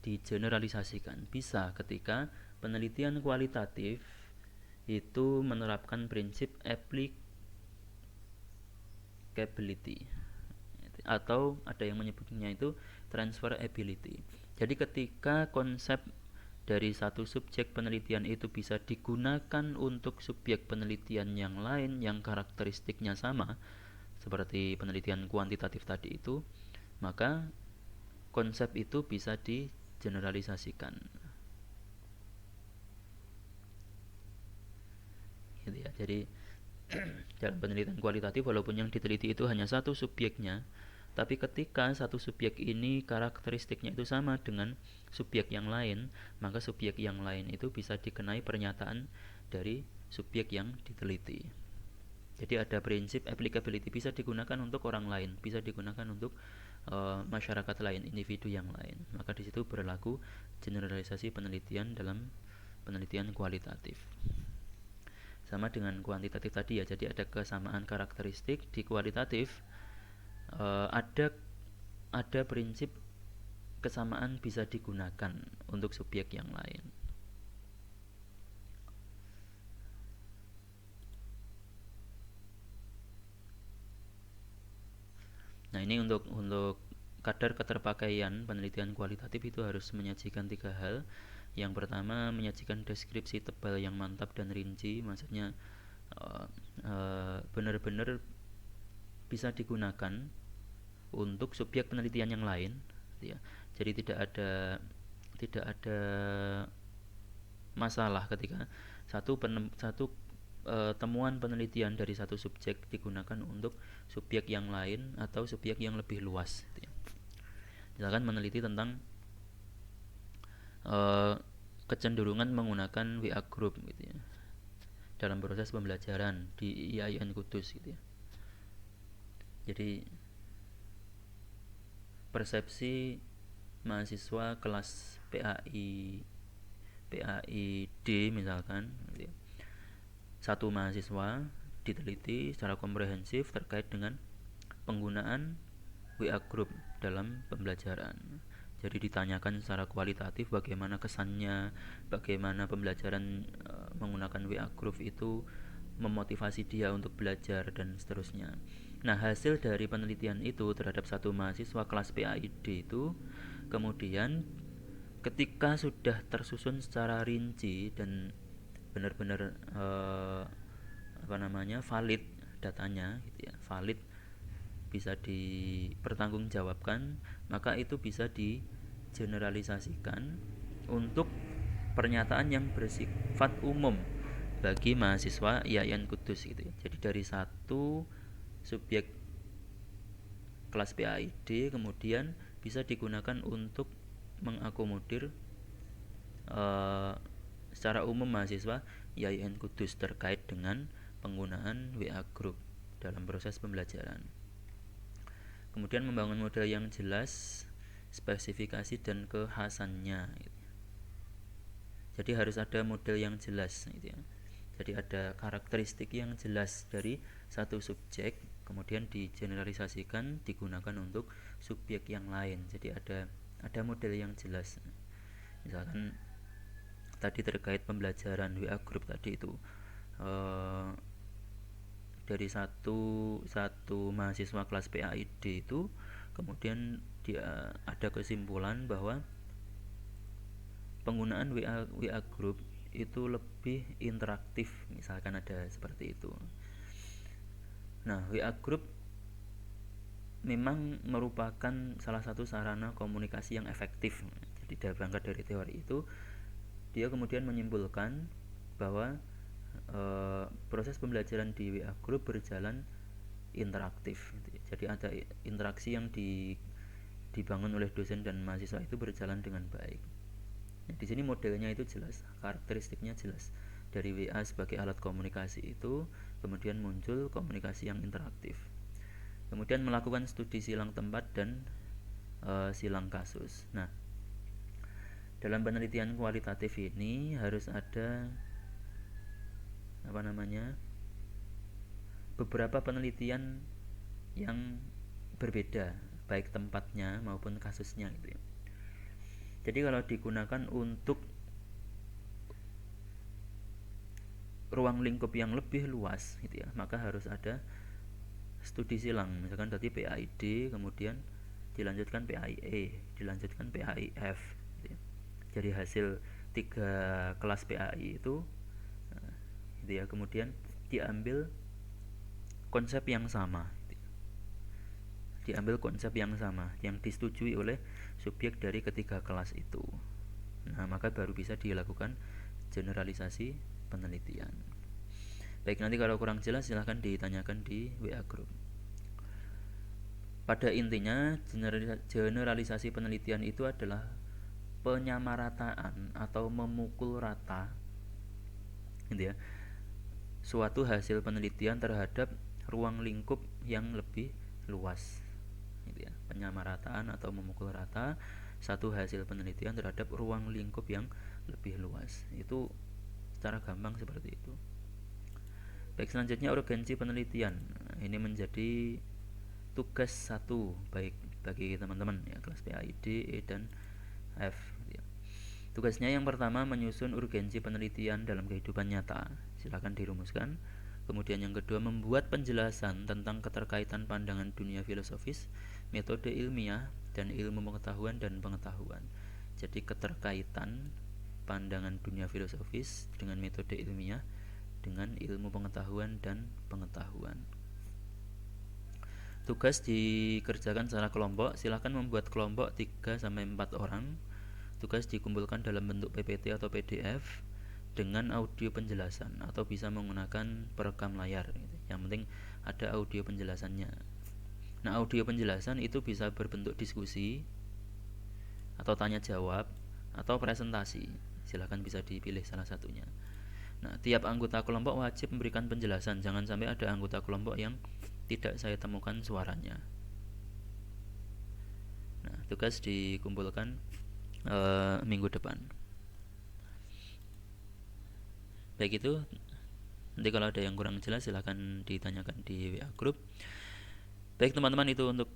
digeneralisasikan. Bisa ketika penelitian kualitatif itu menerapkan prinsip applicability atau ada yang menyebutnya itu transferability. Jadi ketika konsep dari satu subjek penelitian itu bisa digunakan untuk subjek penelitian yang lain yang karakteristiknya sama seperti penelitian kuantitatif tadi itu, maka konsep itu bisa digeneralisasikan. Gitu ya. Jadi dalam penelitian kualitatif walaupun yang diteliti itu hanya satu subjeknya, tapi ketika satu subjek ini karakteristiknya itu sama dengan subjek yang lain, maka subjek yang lain itu bisa dikenai pernyataan dari subjek yang diteliti. Jadi ada prinsip applicability, bisa digunakan untuk orang lain, bisa digunakan untuk masyarakat lain, individu yang lain. Maka di situ berlaku generalisasi penelitian dalam penelitian kualitatif. Sama dengan kuantitatif tadi ya, jadi ada kesamaan karakteristik. Di kualitatif ada prinsip kesamaan bisa digunakan untuk subjek yang lain. Nah, ini untuk kadar keterpakaian penelitian kualitatif itu harus menyajikan 3 hal. Yang pertama, menyajikan deskripsi tebal yang mantap dan rinci, maksudnya benar-benar bisa digunakan untuk subjek penelitian yang lain, ya. Jadi tidak ada masalah ketika satu temuan penelitian dari satu subjek digunakan untuk subjek yang lain atau subjek yang lebih luas, gitu ya. Misalkan meneliti tentang kecenderungan menggunakan WA group, gitu ya, dalam proses pembelajaran di IAIN Kudus, gitu ya. Jadi persepsi mahasiswa kelas PAID misalkan, gitu ya. Satu mahasiswa diteliti secara komprehensif terkait dengan penggunaan WA group dalam pembelajaran. Jadi ditanyakan secara kualitatif bagaimana kesannya, bagaimana pembelajaran menggunakan WA group itu memotivasi dia untuk belajar dan seterusnya. Nah, hasil dari penelitian itu terhadap satu mahasiswa kelas PAID itu kemudian ketika sudah tersusun secara rinci dan benar-benar valid datanya, gitu ya, valid, bisa dipertanggungjawabkan, maka itu bisa digeneralisasikan untuk pernyataan yang bersifat umum bagi mahasiswa IAIN Kudus, gitu ya. Jadi dari satu subjek kelas PAID kemudian bisa digunakan untuk mengakomodir secara umum mahasiswa IAIN Kudus terkait dengan penggunaan WA group dalam proses pembelajaran. Kemudian membangun model yang jelas, spesifikasi dan kekhasannya, gitu. Jadi harus ada model yang jelas, gitu ya. Jadi ada karakteristik yang jelas dari satu subjek, kemudian digeneralisasikan, digunakan untuk subjek yang lain. Jadi ada model yang jelas. Misalkan tadi terkait pembelajaran WA group tadi itu, dari satu mahasiswa kelas PAID itu kemudian dia ada kesimpulan bahwa penggunaan WA group itu lebih interaktif, misalkan ada seperti itu. Nah, WA group memang merupakan salah satu sarana komunikasi yang efektif. Jadi berangkat dari teori itu, dia kemudian menyimpulkan bahwa proses pembelajaran di WA Group berjalan interaktif. Jadi ada interaksi yang dibangun oleh dosen dan mahasiswa itu berjalan dengan baik. Nah, di sini modelnya itu jelas, karakteristiknya jelas. Dari WA sebagai alat komunikasi itu kemudian muncul komunikasi yang interaktif. Kemudian melakukan studi silang tempat dan silang kasus. Nah, dalam penelitian kualitatif ini harus ada beberapa penelitian yang berbeda, baik tempatnya maupun kasusnya gitu ya. Jadi kalau digunakan untuk ruang lingkup yang lebih luas gitu ya, maka harus ada studi silang. Misalkan tadi PAID, kemudian dilanjutkan PAIE, dilanjutkan PAIF gitu ya. Jadi hasil 3 kelas PAI itu gitu ya, kemudian diambil konsep yang sama gitu ya. Diambil konsep yang sama yang disetujui oleh subjek dari ketiga kelas itu. Nah, maka baru bisa dilakukan generalisasi penelitian. Baik, nanti kalau kurang jelas silahkan ditanyakan di WA Group. Pada intinya, generalisasi penelitian itu adalah penyamarataan atau memukul rata gitu ya, suatu hasil penelitian terhadap ruang lingkup yang lebih luas gitu ya. Penyamarataan atau memukul rata satu hasil penelitian terhadap ruang lingkup yang lebih luas. Itu secara gampang seperti itu. Baik, selanjutnya urgensi penelitian. Ini menjadi tugas satu baik bagi teman-teman ya, kelas PAID, E dan F ya. Tugasnya yang pertama menyusun urgensi penelitian dalam kehidupan nyata. Silakan dirumuskan. Kemudian yang kedua membuat penjelasan tentang keterkaitan pandangan dunia filosofis, metode ilmiah, dan ilmu pengetahuan dan pengetahuan. Jadi keterkaitan pandangan dunia filosofis dengan metode ilmiah dengan ilmu pengetahuan dan pengetahuan. Tugas dikerjakan secara kelompok. Silahkan membuat kelompok 3-4 orang. Tugas dikumpulkan dalam bentuk PPT atau PDF dengan audio penjelasan atau bisa menggunakan perekam layar gitu. Yang penting ada audio penjelasannya. Nah, audio penjelasan itu bisa berbentuk diskusi atau tanya jawab atau presentasi. Silahkan bisa dipilih salah satunya. Nah, tiap anggota kelompok wajib memberikan penjelasan. Jangan sampai ada anggota kelompok yang tidak saya temukan suaranya. Nah, tugas dikumpulkan minggu depan. Baik, itu nanti kalau ada yang kurang jelas silahkan ditanyakan di WA Group. Baik teman-teman, itu untuk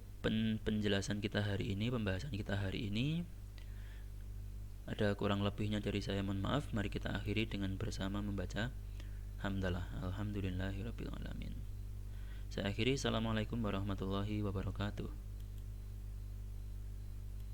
penjelasan kita hari ini, pembahasan kita hari ini. Ada kurang lebihnya dari saya, mohon maaf. Mari kita akhiri dengan bersama membaca hamdalah. Alhamdulillahirabbil alamin. Saya akhiri. Assalamualaikum warahmatullahi wabarakatuh.